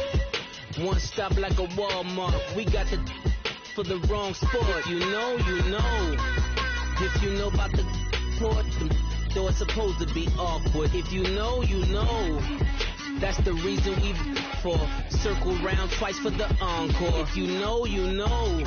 One stop like a Walmart, we got the for the wrong sport. You know, you know. If you know about the port, though it's supposed to be awkward. If you know, you know. That's the reason we for circle round twice for the encore. If you know, you know.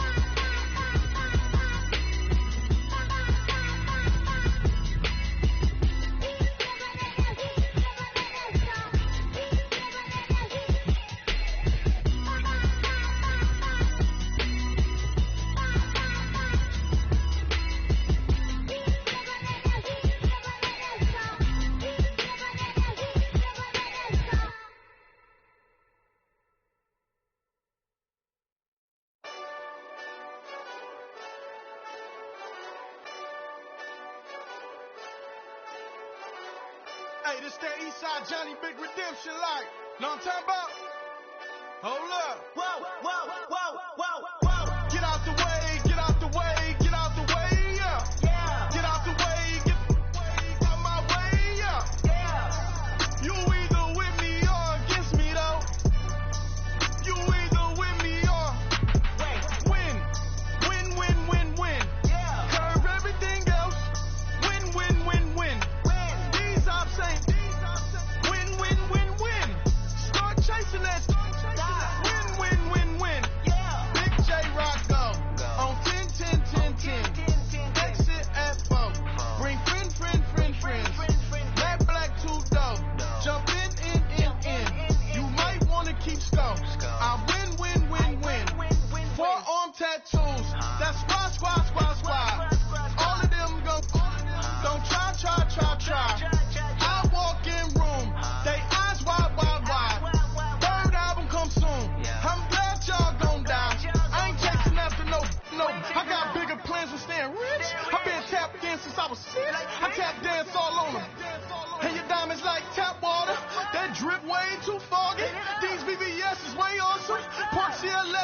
Hey, this that Eastside Johnny Big Redemption like. Know what I'm talking about? Hold up. Whoa, whoa, whoa, whoa, whoa. Get out the way, get out the way, get out the way, yeah. Yeah. Get out the way, get out my way, yeah. Yeah. You either with me or against me, though.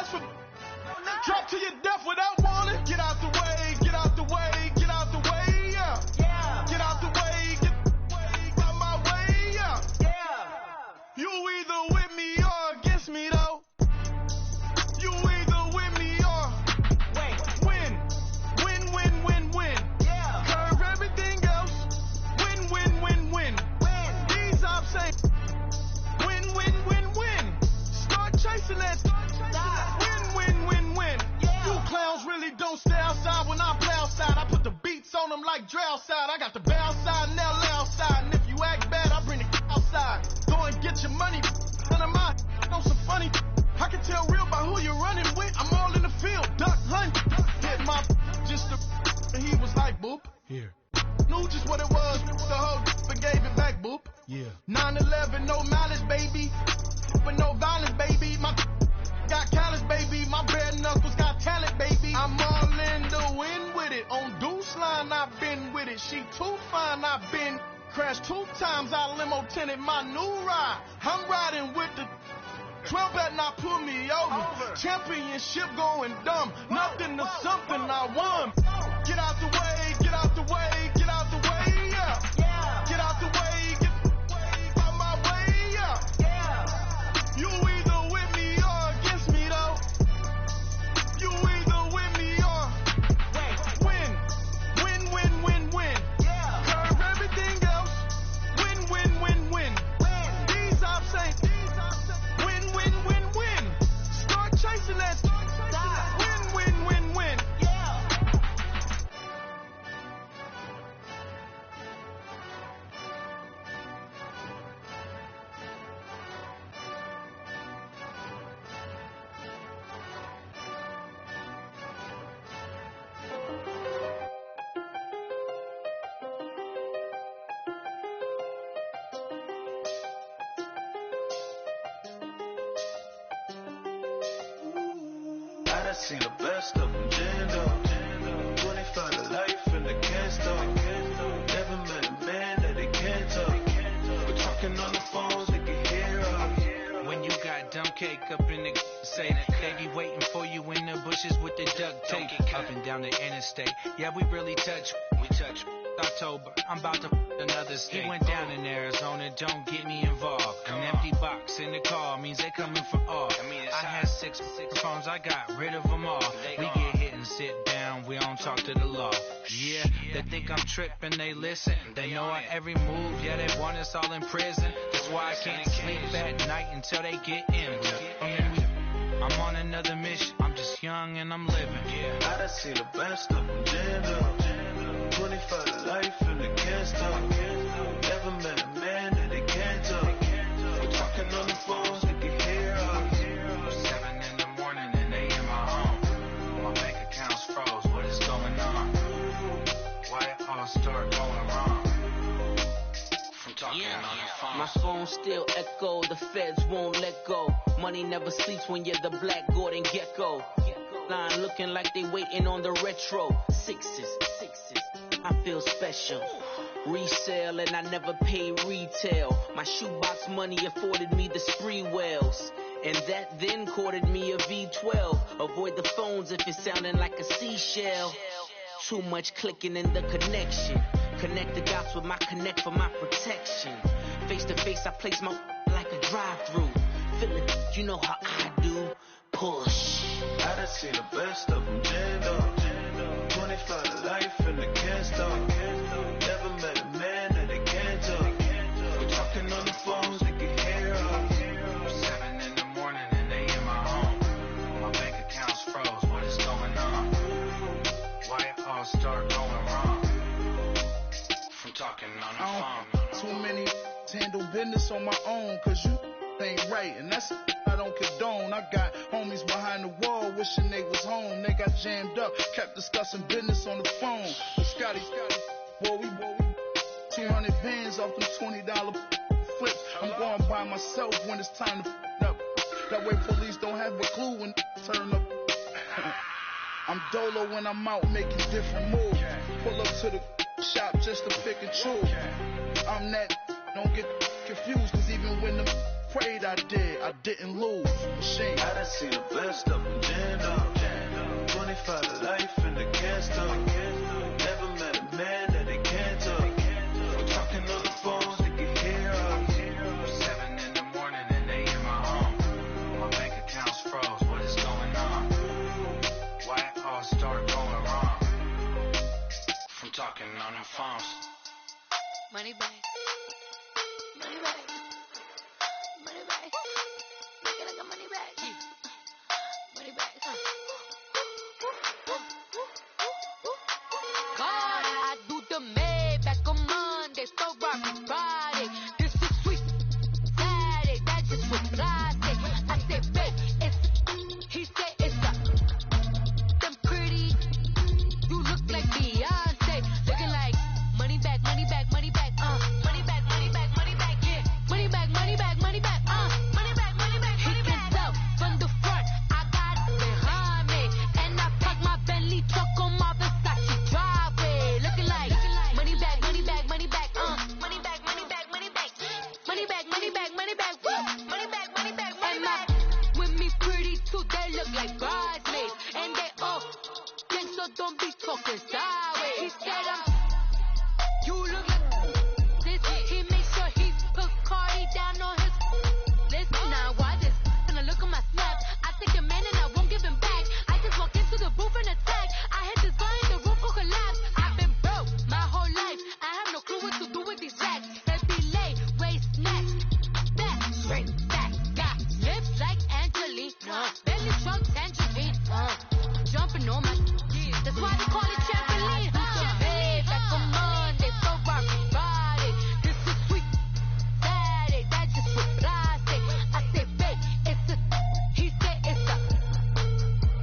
That's for drop to your death without warning. Get out the way, get out the way, get out the way, yeah. Get out the way, get out my way, yeah. You either with me or against me, though. You either with me or win. Win, win, win, win. Curve everything else. Win, win, win, win. These I'm saying. Win, win, win, win. Start chasing that. Win, win, win, win. You clowns really don't stay outside when I play outside. I put the beats on them like Dre outside. I got the bow side and LA outside. And if you act bad, I bring the outside. Go and get your money. None of my know some funny. I can tell real by who you're running with. I'm all in the field. Duck hunt. Hit my just the and he was like, boop. Here. Knew just what it was. The whole and gave it back, boop. Yeah. 9/11, no malice, baby. But no violence, baby. My got callous, baby. My bare knuckles got talent, baby. I'm all in the wind with it. On Deuce line, I've been with it. She too fine, I've been crashed 2 times. I limo tinted my new ride. I'm riding with the 12 better not pull me over. Championship going dumb. Nothing to something I won. Get out the way, get out the way, get out the way, yeah. Get out the way, get out my way, yeah. You either with me or against me, though. You either with me or win. Win, win, win, win. Curve everything else. Win, win, win, win. These I'm saying. Win, win, win, win. Start chasing that. Win, win, win, win. I done seen the best of them, Jando. 25 to life and they can't stop. Never met a man that they can't talk. But talking on the phones, they can hear us. When you got dumb cake up in the say that they be waiting for you in the bushes with the duct tape up and down the interstate. Yeah, we really touch. We touch. October, I'm about to another state. He went down in Arizona, don't get me involved. An empty box in the car means they coming for all. I had 6 phones, I got rid of them all. We get hit and sit down, we don't talk to the law. Yeah, they think I'm tripping, they listen. They know our every move, yeah, they want us all in prison. That's why I can't sleep at night until they get in. I'm on another mission, I'm just young and I'm living. I done seen the best of them, Jando. 25 to life and they can't stop. Never met a man that they can't talk. We're talking on the phones, they can hear us. 7 in the morning and they in my home. My bank account's froze, what is going on? Why it all start going wrong? From talking on the phone. My phone still echo, the feds won't let go. Money never sleeps when you're the black Gordon Gecko. Line looking like they waiting on the retro. Sixes, I feel special. Resale and I never pay retail. My shoebox money afforded me the spree wells. And that then courted me a V12. Avoid the phones if it's sounding like a seashell. Too much clicking in the connection. Connect the dots with my connect for my protection. Face to face I place my like a drive-through. Feeling, you know how I do. Push. I done seen the best of them, Jando. 25 to life and they can't stop. Never met a man that they can't talk. We're talking on the phones, they can hear us. 7 in the morning and they in my home. My bank account's froze, what is going on? Why it all start going wrong? From talking on the phone. Too many handle business on my own, cause you ain't right, and that's I don't condone. I got homies behind the wall wishing they was home. They got jammed up, kept discussing business on the phone. But Scotty, boy, we 200 bands off them $20 flips. I'm going by myself when it's time to up. That way police don't have a clue when turn up. I'm dolo when I'm out making different moves. Pull up to the shop just to pick and choose. I'm that, don't get confused, cause even when the prayed I did. I didn't lose. Machine. I done seen the best of them jammed up. 25 to life in the can't stop. Never met a man that they can't talk. We're talking on the phones, they can hear us. 7 in the morning and they in my home. My bank account's froze, what is going on? Why it all start going wrong? From talking on the phones. Money bag. Money bag. Money bag. Make it like a money bag. Money bag. God, I do the Maybach on Monday, Ferrari Friday. This is sweet Saturday, that just was plastic. I said, babe, it's, he said it's them pretty. You look like Beyonce, looking like money bag, money bag, money bag, money bag, money bag, money bag, yeah, money bag, money bag, money bag, money bag, money bag. He can tell from the front, I got it behind me, and I park my Bentley truck on my Versace driveway, looking like money bag, money bag, money bag, money bag, money bag, money bag, money bag, money bag, money bag, woo, money bag, money bag, money bag. With me pretty too, they look like bridesmaids, and they all think so. Don't be talking sideways. He said you look like this. He makes sure he put Cardi down on his list. Now why this? And I look at my snaps. I take a man and I won't give him back. I just walk into the booth and attack. I hit this guy in the roof will collapse. I've been broke my whole life. I have no clue what to do with these racks. Heavy lay, waist snatch, back, straight back. Got lips like Angelina, belly truck tangerine. Jumping on my that's why they call it trampoline. Back on Monday, Ferrari Friday. This is sweet Saturday, that just was plastic. I said, babe, it's a, he said it's a,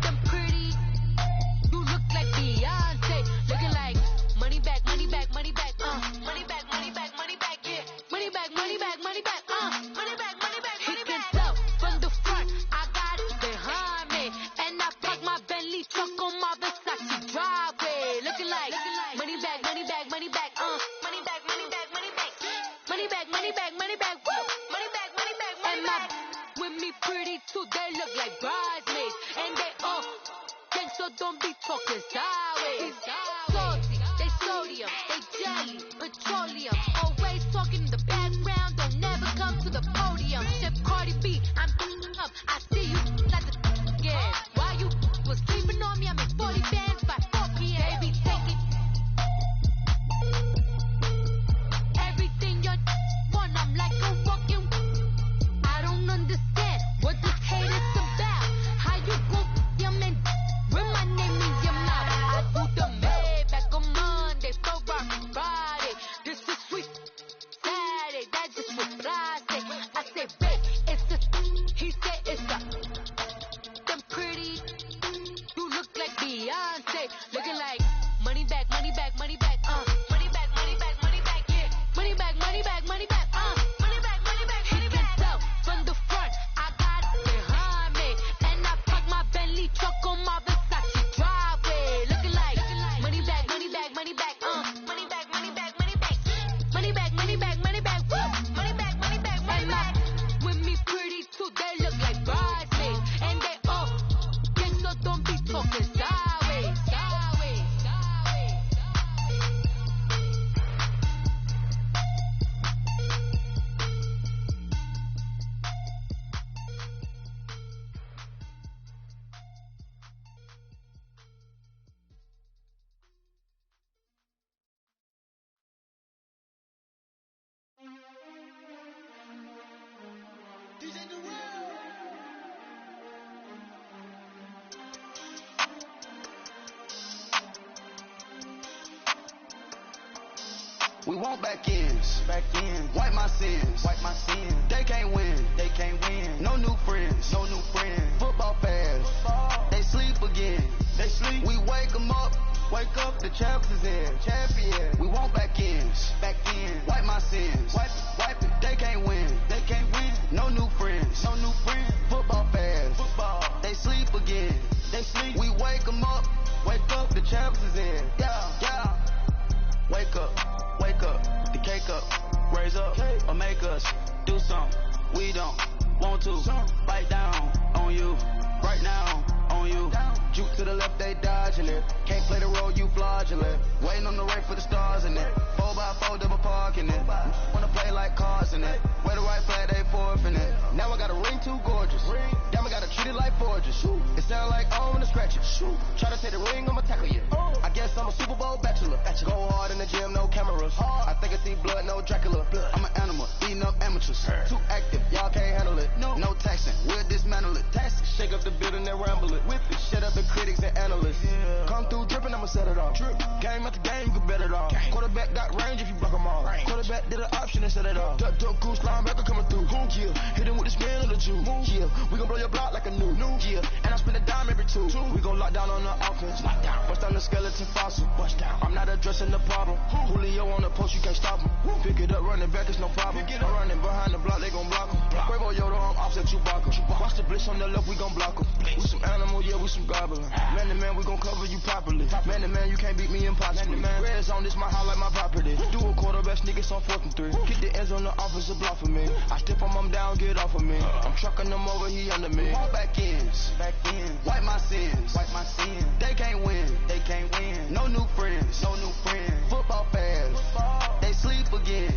them pretty. You look like Beyonce, looking like money bag, money bag, money bag, money bag, money bag, money bag, yeah, money bag, money bag, money bag, money bag, money bag. He can tell from the front, I got it behind me, and I park my Bentley truck on my Versace driveway, looking like money bag, money bag, money bag, money bag, money bag, money bag, money bag, money bag, money bag, woo, money bag, money bag, money bag. With me pretty too, they look like bridesmaids, and they all think so. Don't be talking sideways. Salty, they sodium, they jelly, petroleum. Always talking in the background, don't never come to the podium. Chef Cardi B, I'm up. I see you like the yeah. Why you was sleeping on me? I'm in 40 bands by 4 p.m. Baby, take it. Everything you want, I'm like a walking. I don't understand what this hate is about. How you gon' yum and with my name in your mouth? I do the Maybach on Monday, Ferrari Friday. This is sweet Saturday, that just was plastic. I said, babe, it's a, he said it's a, them pretty. You look like Beyonce, looking like money bag, money bag, money bag, money bag, money bag, money bag, yeah, money bag, money bag, money bag, money bag, money bag. He can tell from the front, I got it behind me, and I park my Bentley truck on my Versace driveway, looking like money bag, money bag, money bag, money bag, money bag, money bag, money bag, money bag, money bag, woo, money bag, money bag, money bag. With me pretty too, they look like bridesmaids, and they all think so. Don't be talking sideways, sideways, sideways. We want back ends, wipe my sins, They can't win, No new friends, Football fast, they sleep again, We wake them up, the champs is in, We want back ends, wipe my sins, wipe it, they can't win, No new friends, Football fast, they sleep again, We wake them up, the champs is in, yeah. Wake up, the cake up, raise up, or make us do something. We don't want to bite down on you right now. On you, juke to the left, they dodging it. Can't play the role, you fraudulent. Waiting on the right for the stars in it. 4x4 double parking it. Wanna play like cars in it. Wear the right flag, they forfeiting it. Now I got a ring too gorgeous. Damn, I gotta treat it like forges. It sound like I wanna scratch it. Try to take the ring, I'ma tackle you. I guess I'm a Super Bowl bachelor. Go hard in the gym, no cameras. I think I see blood, no Dracula. I'm an animal, eating up amateurs. Too active, y'all can't handle it. No taxing, we'll dismantle it. Shake up the building and ramble it. Whip it, shut up the critics and analysts. Come through dripping, I'ma set it off. Game after game, you can bet it off. Quarterback got range if you block them all. Quarterback did an option and set it off. Duck, goose, linebacker coming through. Yeah, hit him with the spin of the Jew. Yeah, we gon' blow your block like a new. Yeah, and I spend a dime every two. We gon' lock down on the offense. Bust down the skeleton fossil. I'm not addressing the problem. Julio on the post, you can't stop him. Pick it up, running back, it's no problem. I'm running behind the block, they gon' block him. Quavo Yoda, I'm offset Chewbacca. Watch the blitz on the left, we gon' block him. We some animal, yeah, we some goblin. Man to man, we gon' cover you properly. Man to man, you can't beat me impossibly. Red zone, this my highlight, my property. Do a quarterback sneak, it's on 4th and 3. Get the ends on the offensive block for me. I step on him down, get off of me. I'm trucking them over, he under me. All back ends, wipe my sins, They can't win, No new friends, Football fans, they sleep again.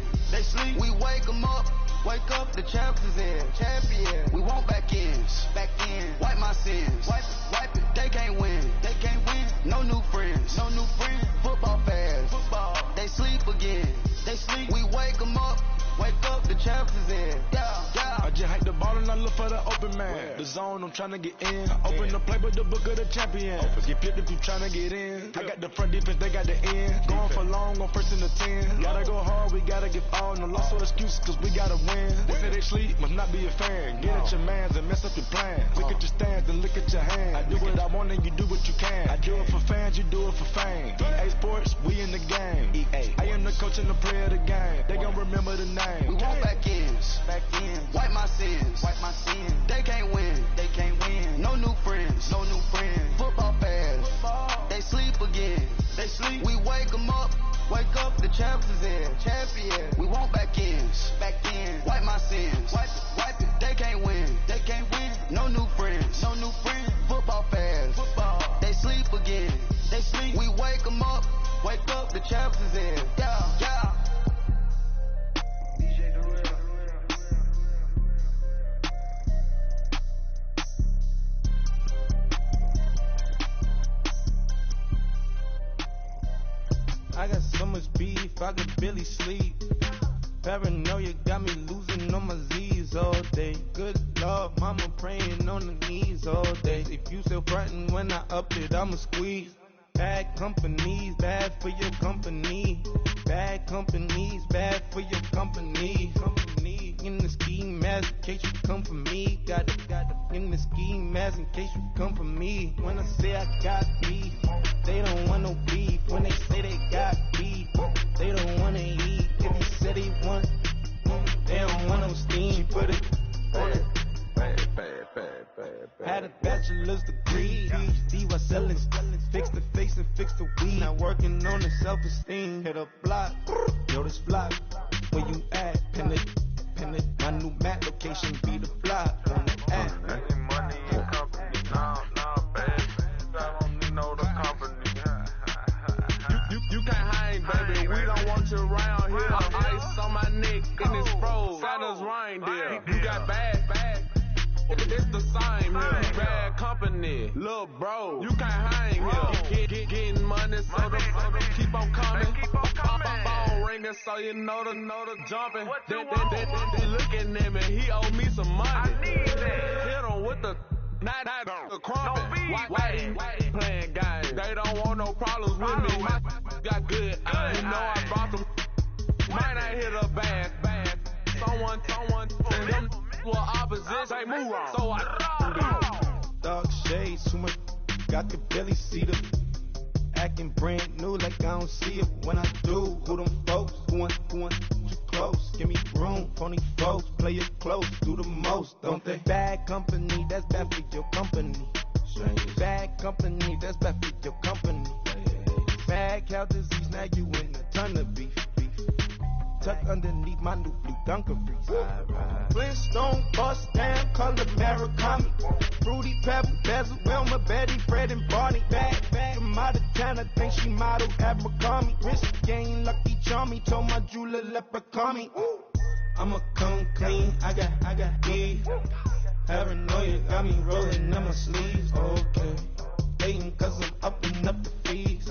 We wake them up. Wake up, the champs is in. Champion. We want back ends. Wipe my sins. Wipe it. They can't win. No new friends. Football fans. They sleep again. We wake them up. Wake up, the champs is in. Yeah. I just hike the ball and I look for the open man. The zone, I'm trying to get in. I open the playbook, the book of the champion. Get flipped if you trying to get in. I got the front defense, they got the end. Going for long, on 1st and the 10. Gotta go hard, we gotta give all. No loss or excuses, cause we gotta win. They say they sleep, must not be a fan. Get at your mans and mess up your plans. Look at your stands and look at your hands. I do what I want and you do what you can. I do it for fans, you do it for fame. EA Sports, we in the game. I am the coach and the player of the game. They gon' remember the name. We want back ends. Wipe my sins. They can't win. No new friends. Football fans. They sleep again. We wake them up. Wake up, the champs is in. Champion. We want back ends. Wipe my sins. Wipe it. They can't win. No new friends. Football fans. They sleep again. We wake them up. Wake up, the champs is in. Yeah. I got so much beef, I could barely sleep. Paranoia got me losing on my Z's all day. Good Lord, mama praying on the knees all day. If you still frontin' when I up it, I'ma squeeze. Bad companies, bad for your company. Bad companies, bad for your company. In the ski mask, in case you come for me. Got it in the ski mask, in case you come for me. When I say I got beef, they don't want no beef. When they say they got beef, they don't wanna eat. If you said they want, they don't want no steam. Put it on it. Had a bachelor's degree, PhD while selling. Fix the face and fix the weed. Now working on the self-esteem. Hit a block, yo this block. Where you at? Pin it. My new map location be the block on the app. Money and company, nah, baby. I don't need no company. You can't hang, baby. We don't want you around here. Ice on my neck in this froze. Santa's reindeer. You got bad. It's the same here. Bad company, little bro. You can't hang here. Getting money, so the keep on coming. Phone ringing, so you know the jumping. They looking at me. He owe me some money. I need that. Hit him with the the crumping. Why playing games? They don't want no problems with me. My got good. You know I brought them. Might not hit a bad. Someone, and them were opposition. They move on. So I dark shades, too much. I could barely see them. Acting brand new like I don't see it. When I do, who them folks? Who want too close? Give me room, phony folks. Play it close, do the most, don't they? Bad company, that's bad for your company. Bad company, that's bad for your company. Bad cow disease, now you in a ton of beef. tucked underneath my new blue Dunkarees. Flintstone bust down, color Murakami. Fruity Pebble, Bezel, Wilma, Betty, Fred, and Barney. Bad from out of town, I think she modeled Abercrombie. Wrist game, Lucky Charmy, told my jeweler leprechaun. I'ma come clean, I got beef. Paranoia got me rolling in my sleeves, okay. Hating cause I'm upping up the fees.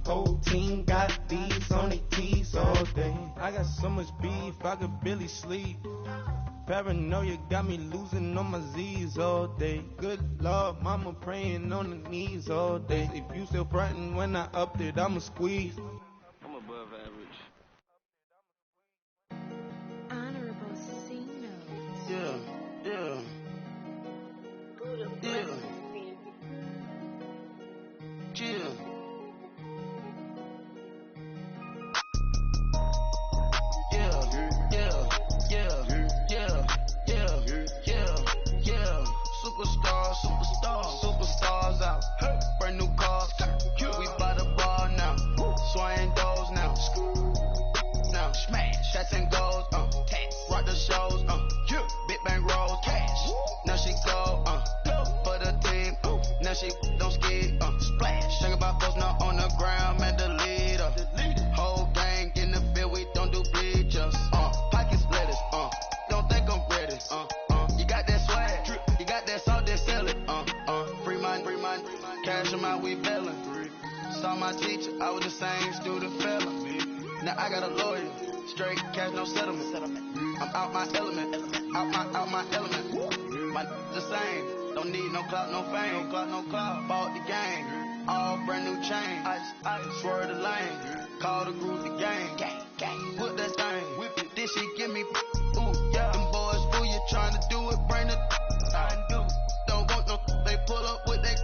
Whole team got these on their tees all day. I got so much beef, I could barely sleep. Paranoia got me losing on my Z's all day. Good Lord, mama praying on the knees all day. If you still frontin' when I upped it, I'ma squeeze. I'm above average. Honorable C notes. Yeah. Yeah. Superstars out. Brand new cars. We by the bar now. Swaying doors now. Now smash. Shots and goals. Rock the shows. Big bang rolls. Cash. Now she go. For the team. Now she don't skid. Splash. Think about folks not on the ground. Man, the leader. Whole gang in the field. We don't do bleachers. Pockets lettuce. Don't think I'm ready. You got that swag. You got that salt, then sell it. Free mind. Cash them out, we bailin'. Saw my teacher, I was the same student fella. Now I got a lawyer. Straight cash, no settlement. I'm out my element. Out my element. My the same. Don't need no clout, no fame. No clout. Bought the game. All brand new chain. Ice. Swerve the lane. Call the group the gang. Put that thing. Whip it. Then she give me. Ooh, yeah. Them boys fool you trying to do it. Bring the. Don't want no. They pull up with they.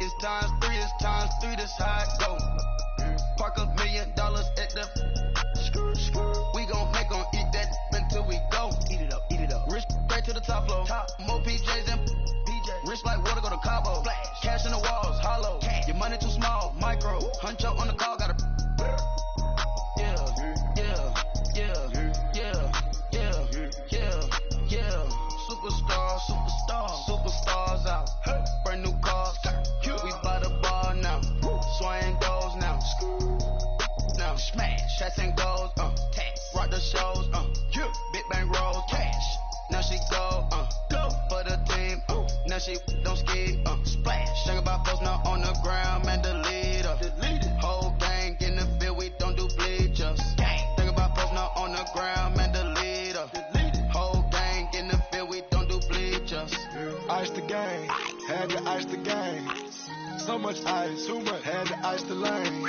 It's times 3. That's how it go. Park $1 million at the. We gon' make 'em eat that until we go. Eat it up. Rich straight to the top floor. More PJs and rich like water, go to Cabo. Flash. Cash in the walls, hollow. Cash. Your money too small, micro. Hunch up on the call, gotta. Superstars out. Brand new cars. We by the bar now. Swaying doors now. Now smash. Shots and goals. Rock the shows. Big bang rolls. Cash. Now she go. For the team. Now she don't skid. Splash. Think about folks not on the ground. Man, the leader. Whole gang in the field. We don't do bleachers. Think about folks not on the ground. Man, the leader. Whole gang in the field. We don't do bleachers. Ice the game, had to ice the game. So much ice, too much, had to ice the lane.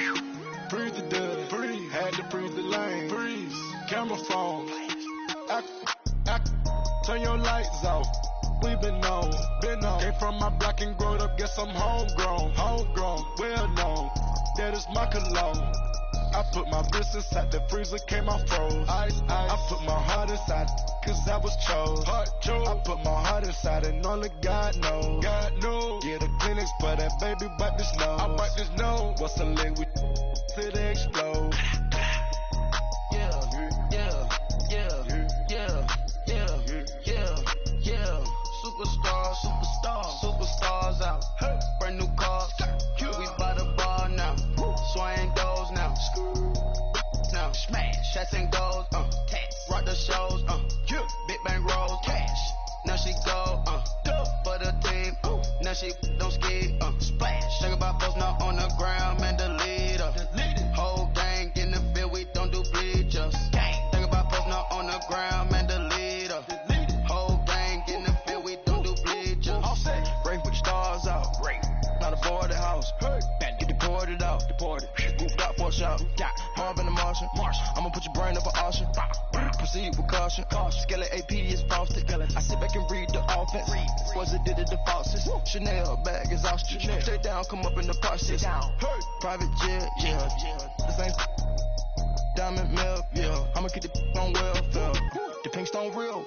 Freeze the dud, freeze, had to freeze the lane. Freeze, camera phone. Turn your lights off. We been on. Came from my block and growed up, guess I'm homegrown, well known. That is my cologne. I put my wrist inside the freezer, came out froze. Ice. I put my heart inside, cause I was chose. I put my heart inside and only God knows. Yeah, the clinics for that baby wipe this nose. I wipe this nose. What's the link with till they explode? Superstars out. Brand new cars. We by the bar now. Swaying doors now. Now smash. Shots and goals. Rock the shows. Big bang rolls. Cash. Now she go. For the team. Now she don't skid. Splash. Think about folks not on the ground. Man, the leader. Whole gang in the field. We don't do bleachers. Think about folks not on the ground. Man, the leader. Whole gang in the field. We don't do bleachers. All set. Break with the stars out. Not a boarded house. Get deported out. Gooped out for a shot. Marvin the Martian. I'ma put your brain up for auction. Proceed with caution. Skeleton AP is frosted. I sit back and read the offense. Was it did it the faucets? Chanel bag is ostrich. Stay down, come up in the process. Private jet, yeah. This ain't diamond milk, yeah. I'ma keep the on welfare. The pink stone real.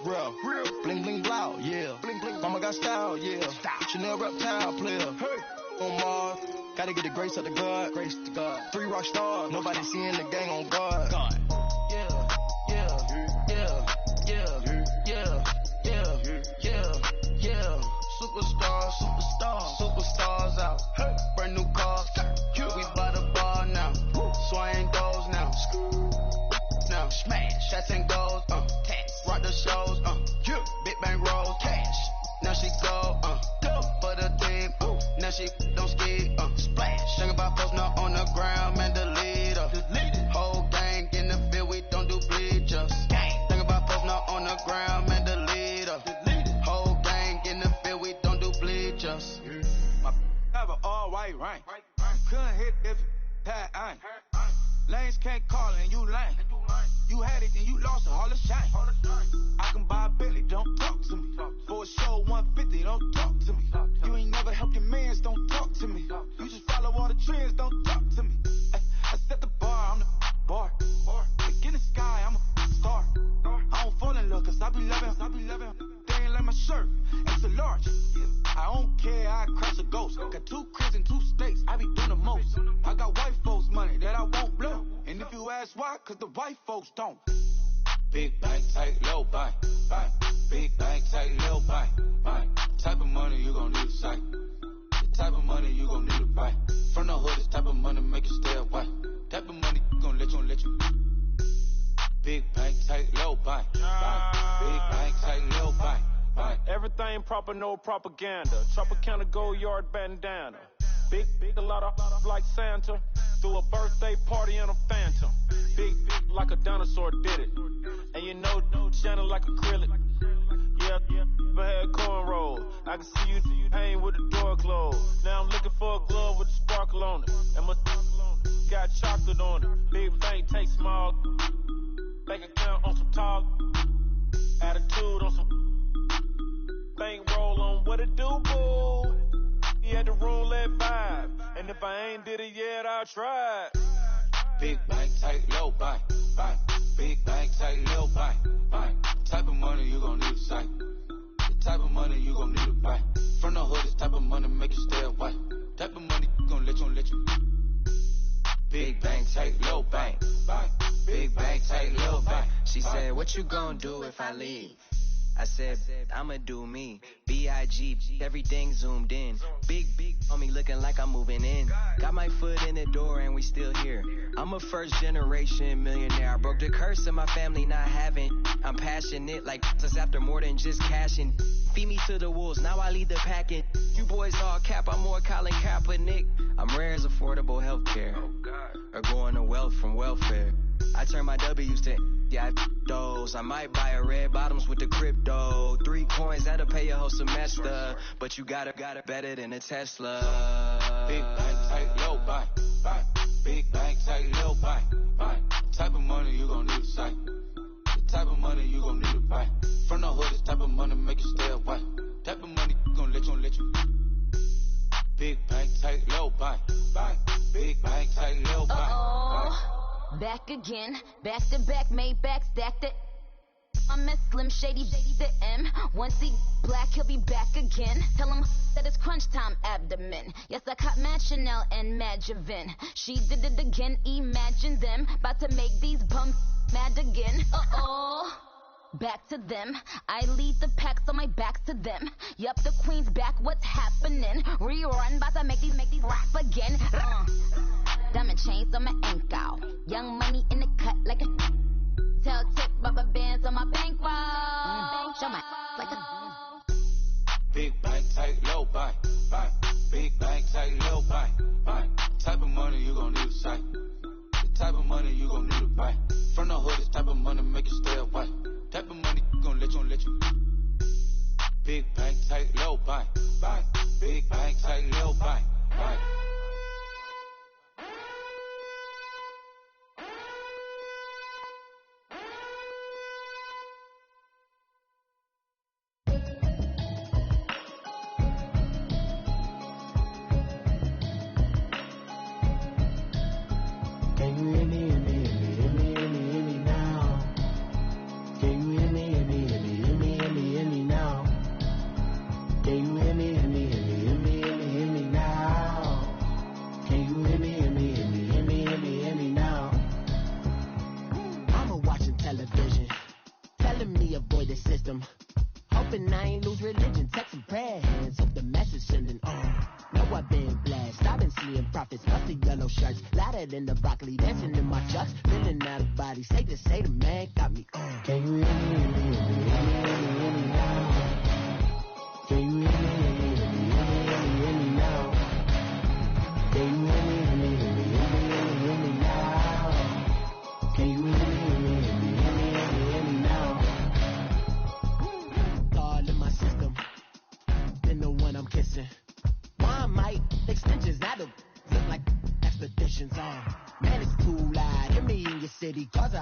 Bling bling blow, yeah. Mama got style, yeah. Chanel reptile player. On Mars, gotta get the grace of the God. 3 rock stars, nobody seeing the gang on guard. Yeah. Shots and goals, tax. Rock the shows, big bang rolls, cash. Now she go, for the team, now she don't ski, splash. Think about folks not on the ground, man, the leader. Whole gang in the field, we don't do bleachers. Think about folks not on the ground, man, the leader. Whole gang in the field, we don't do bleachers. My have an all white rank. Couldn't hit if it had ain't. Lanes can't call and you lame. You had it and you lost it, all the shame. I can buy a Billy, don't talk to me. For a show 150, don't talk to me. You ain't never helped your mans, don't talk to me. You just follow all the trends, don't talk to me. I set the bar, I'm the bar. Look in the sky, I'm a star. I don't fall in love, cause I be loving. They ain't like my shirt, it's a large. I don't care, I cross a ghost. Got 2 cribs in 2 states, I be doing the most. I got white folks money that I won't blow. And if you ask why, cause the white folks don't. Big bank, tight, low bank. Big bank, tight, low bank. Type of money you gon' need a sight. The type of money you gon' need a buy. From the hood, this type of money make you stay away. Type of money gon' let you. Big bank, tight, low bank. Big bank, tight, low bank. Everything proper, no propaganda. Tropicana gold yard bandana. Big, a lot of like Santa. Threw a birthday party in a phantom. Big, like a dinosaur did it. And you know, shining like acrylic. Yeah, but had cornrows. I can see you hang with the door closed. Now I'm looking for a glove with a sparkle on it. And my got chocolate on it. Big bank, take small. Bank account on some talk. Attitude on some. Bank roll on what it do, boo. He had the roulette vibe. And if I ain't did it yet, I'll try. Big bank, tight, low bank. Big bank, tight, low bank. Type of money you gon' need a sight. The type of money you gon' need to buy. From the hood, this type of money make you stay away. Type of money gon' let you. Big bank, tight, low bank. Big bank, tight, low bank. She said, what you gon' do if I leave? I said, I'ma do me. B.I.G. Everything zoomed in. Big on me looking like I'm moving in. Got my foot in the door and we still here. I'm a first generation millionaire. I broke the curse of my family not having. I'm passionate like us after more than just cashing. Feed me to the wolves, now I lead the packing. You boys all cap, I'm more Colin Kaepernick. I'm rare as affordable healthcare. Or going to wealth from welfare. I turn my W's to those. I might buy a red bottoms with the crypto. 3 coins, that'll pay your whole semester. But you gotta better than a Tesla. Big bank, tight, low bank. Big bank, tight, low bank. Type of money you gon' need a sight. The type of money you gon' need to buy. From the hood, this type of money make you stay away. Type of money gon' let you. Big bank, tight, low bank. Big bank, tight, low bank. Back again, back to back, made back, stacked it. I'm a Slim Shady, the M. Once he black, he'll be back again. Tell him that it's crunch time abdomen. Yes, I caught Mad Chanel and Mad Javin. She did it again, imagine them. About to make these bums mad again. Back to them. I lead the pack, so my back's to them. Yup, the queen's back, what's happening? Rerun, about to make these rap again. Diamond chains on my ankle. Young money in the cut like a tell tip rubber bands on my bankroll. Show my like a big bank, tight, low bank. Big bank, tight, low bank. Type of money you gon' need a sight. The type of money you gon' need to buy. From the hood, this type of money make you stay away. Type of money gon' let you. Big bank, tight, low bank. Big bank, tight, low bank. Hoping I ain't lose religion, text some prayer hands. Hope the message sending on. Know I've been blessed. I've been seeing prophets, musty yellow shirts. Louder than the broccoli, dancing in my chucks. Feeling out of body. Say to say the man got me on. Can you hear me? Hear me now? Can you hear me? Hear me now? Can you hear me? Hear me now? Can you hear me? Hear me now? God in my system, been the one I'm kissing. Why might extensions that'll look like expeditions on? Man, it's cool, I hear me in your city, cause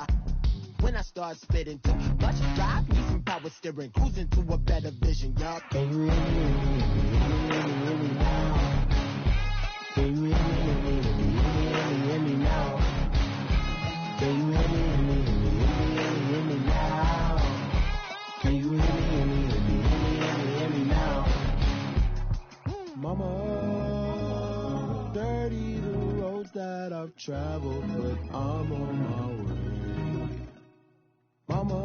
when I start spitting too much drive, need some power steering, cruising to a better vision, y'all. Can you hear me? Hear me now? Can you hear me? Hear me now? Can you hear me? Hear me now? Can you hear me? Hear me now? Mama, dirty the roads that I've traveled, but I'm on my way. Mama,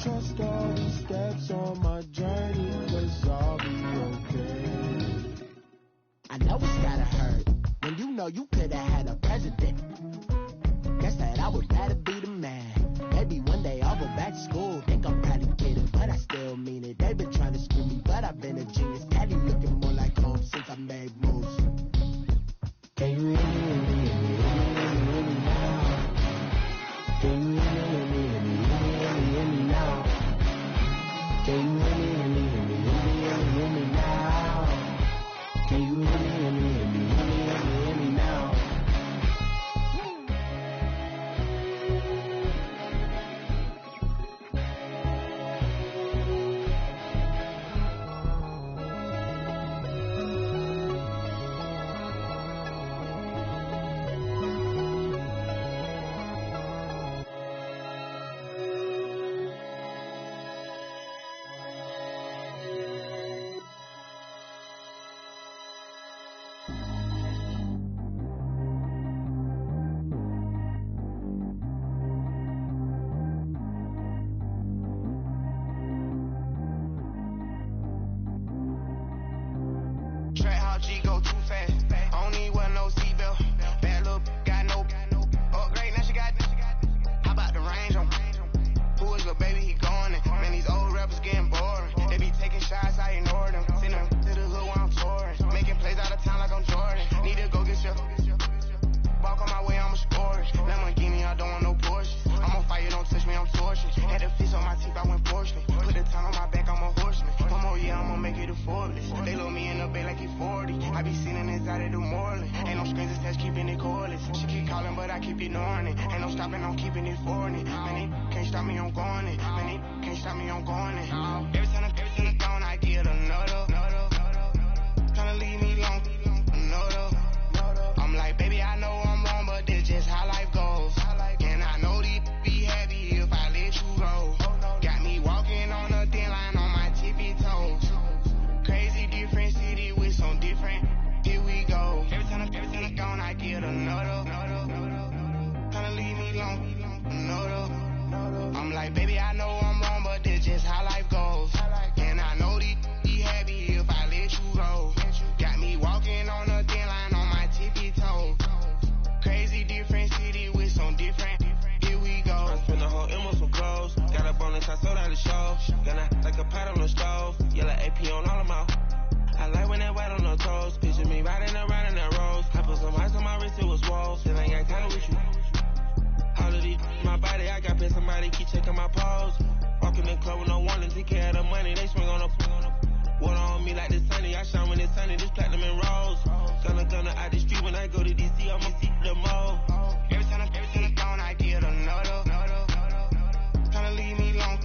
trust all the steps on my journey, 'cause I'll be okay. I know it's gotta hurt when you know you could've had a president. Guess that I would rather be the man. Maybe one day I'll go back to school. Think I'm probably kidding, but I still mean it. They've been trying to screw me, but I've been a genius. Daddy looking more like home since I made moves. Can you hear me? Hear me now? Can you hear me? Hear me now? Can you hear me? Hear me now? Can you hear me? Hear me now? Track how G go too fast. I don't need wear no seatbelt. Bad little got no upgrade. Now she got. How about the range on? Who is your baby? He going in. Man, these old rappers getting boring. They be taking shots, I ignore them. Send them to the hood while I'm touring. Making plays out of town like I'm Jordan. Need to go get your. Walk on my way, I'ma score it. Lamborghini, I don't want no Porsche. I'm on fire, don't touch me, I'm torching. Had the fish on my teeth, I went Porsche. Put the time on my back, I'm a horseman. One more year, I'ma make it affordless. They load me in the bay like he 40. I be sitting inside of the Moreland. Ain't no screens attached, keeping it cordless. She keep calling, but I keep ignoring it. Ain't no stopping, I'm keeping it for it. Man, he can't stop me, I'm going it. Man, he can't stop me, I'm going it. Every time I'm gone, I get another. Tryna leave me long, another. I'm like, baby, I know I'm wrong, but this just how life goes. And I know these be happy if I let you go. Got me walking on a thin line on my tippy toes. Crazy different city with some different. Here we go. Every time I'm gone, I get another. Tryna leave me long, another. I'm like, baby, I know I'm wrong, but this just how life goes. And I know these be happy if I let you go. Got me walking on a thin line on my tippy toes. Crazy different city with some different. Here we go. I spent the whole M on some clothes. Got up on this, I sold out the show. Gonna like a pot on the stove. Yellow AP on all of my. I like when that white on the toes. Picture me riding around in that rose. I put some ice on my wrist, it was swole. Still ain't got time with you. All of these, my body, I got paid somebody keep checking my pose. Walking in club with no warning, take care of the money. They swing on the water on me like the sunny. I shine when it's sunny, this platinum and rose. Gonna out the street when I go to DC, I'ma see the mall. Every time I'm gone, I get another. Tryna leave me long,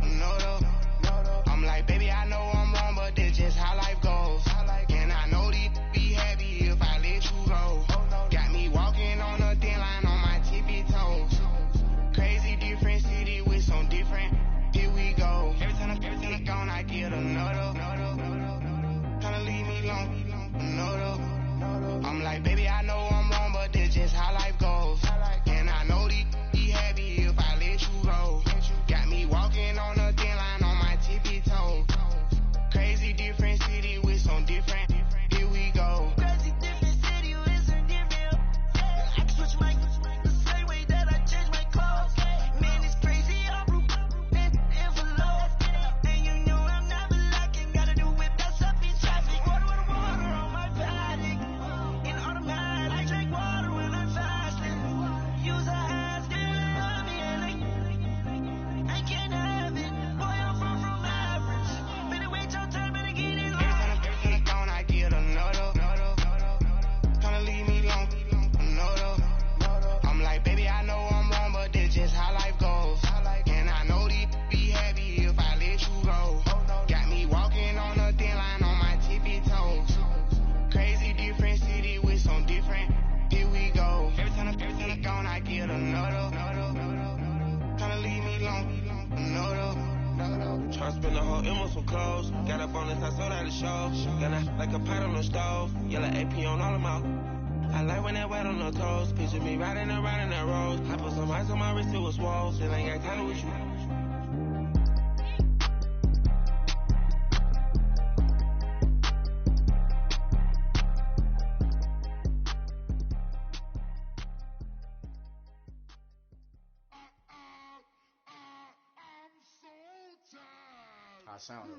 another. I'm like, baby, I know I'm wrong, but this just how life goes. And I know these be happy if I let you go. Got me walking on a thin line on my tippy toes. Crazy different city with some different. Here we go. Every time I'm gone, I get another. Tryna leave me long. bought Emma some clothes. Got up on this, I sold out the show. Got a like a pot on the stove. Yellow AP on all of my. I like when that wet on the toes. Picture me riding around in that road. I put some ice on my wrist, it was swole. Still ain't got time with you. I sound it.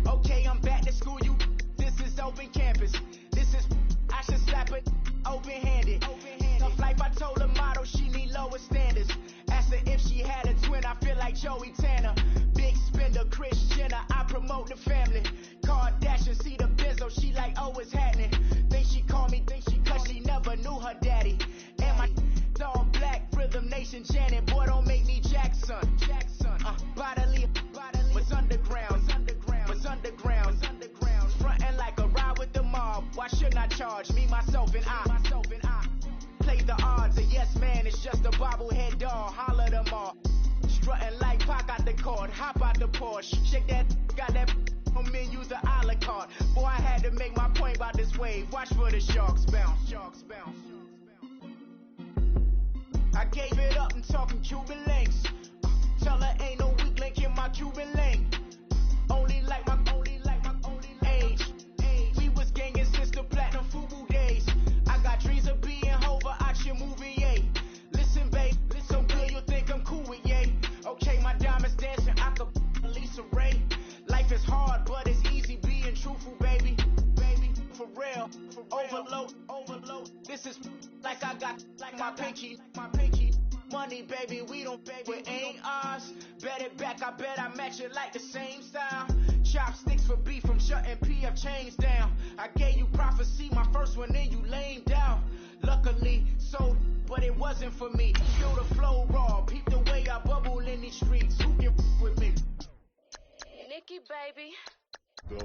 Okay, I'm back to school, you. This is open campus. This is, I should slap it open-handed. Tough life, I told the model she need lower standards. Asked her if she had a twin, I feel like Joey Tanner. Big spender, Kris Jenner, I promote the family. Kardashian, see the Benzo, she like, oh, it's happening. Think she call me, cause she never knew her daddy. And my all black, Rhythm Nation, Janet, boy, don't make me Jackson. Bodily, was underground. Frontin' like a ride with the mob. Why shouldn't I charge me, myself, and I? Play the odds, a yes man is just a bobblehead doll. Holler them all. Strutting like Pac out the court, hop out the Porsche. Shake that, got that on menu, the a la carte. Boy, I had to make my point about this wave. Watch for the sharks bounce. I gave it up and talking Cuban links. Tell her ain't no weak link in my Cuban link. Only like my age. We was gangin' since the platinum FUBU days. I got dreams of being Hova out your movie, yay. Listen, babe, so good you'll think I'm cool with yay. Okay, my diamonds dancing, I could Lisa Ray. Life is hard, but it's easy being truthful, baby. For real, overload. This is like I got like my pinky. Money, baby, we don't pay, it ain't ours. Bet it back, I bet I match it like the same style. Chopsticks for beef from shutting PF chains down. I gave you prophecy, my first one, then you lamed out. Luckily, so, but it wasn't for me. Feel the flow raw, peep the way I bubble in these streets. Who can with me? Nikki, baby. Go.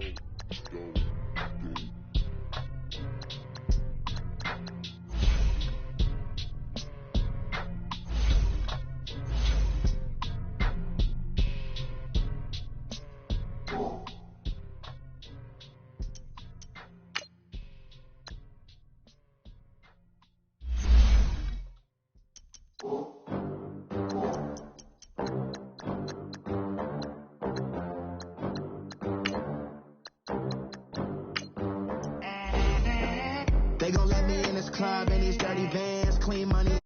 They gon' let me in this club in these dirty vans. Clean money,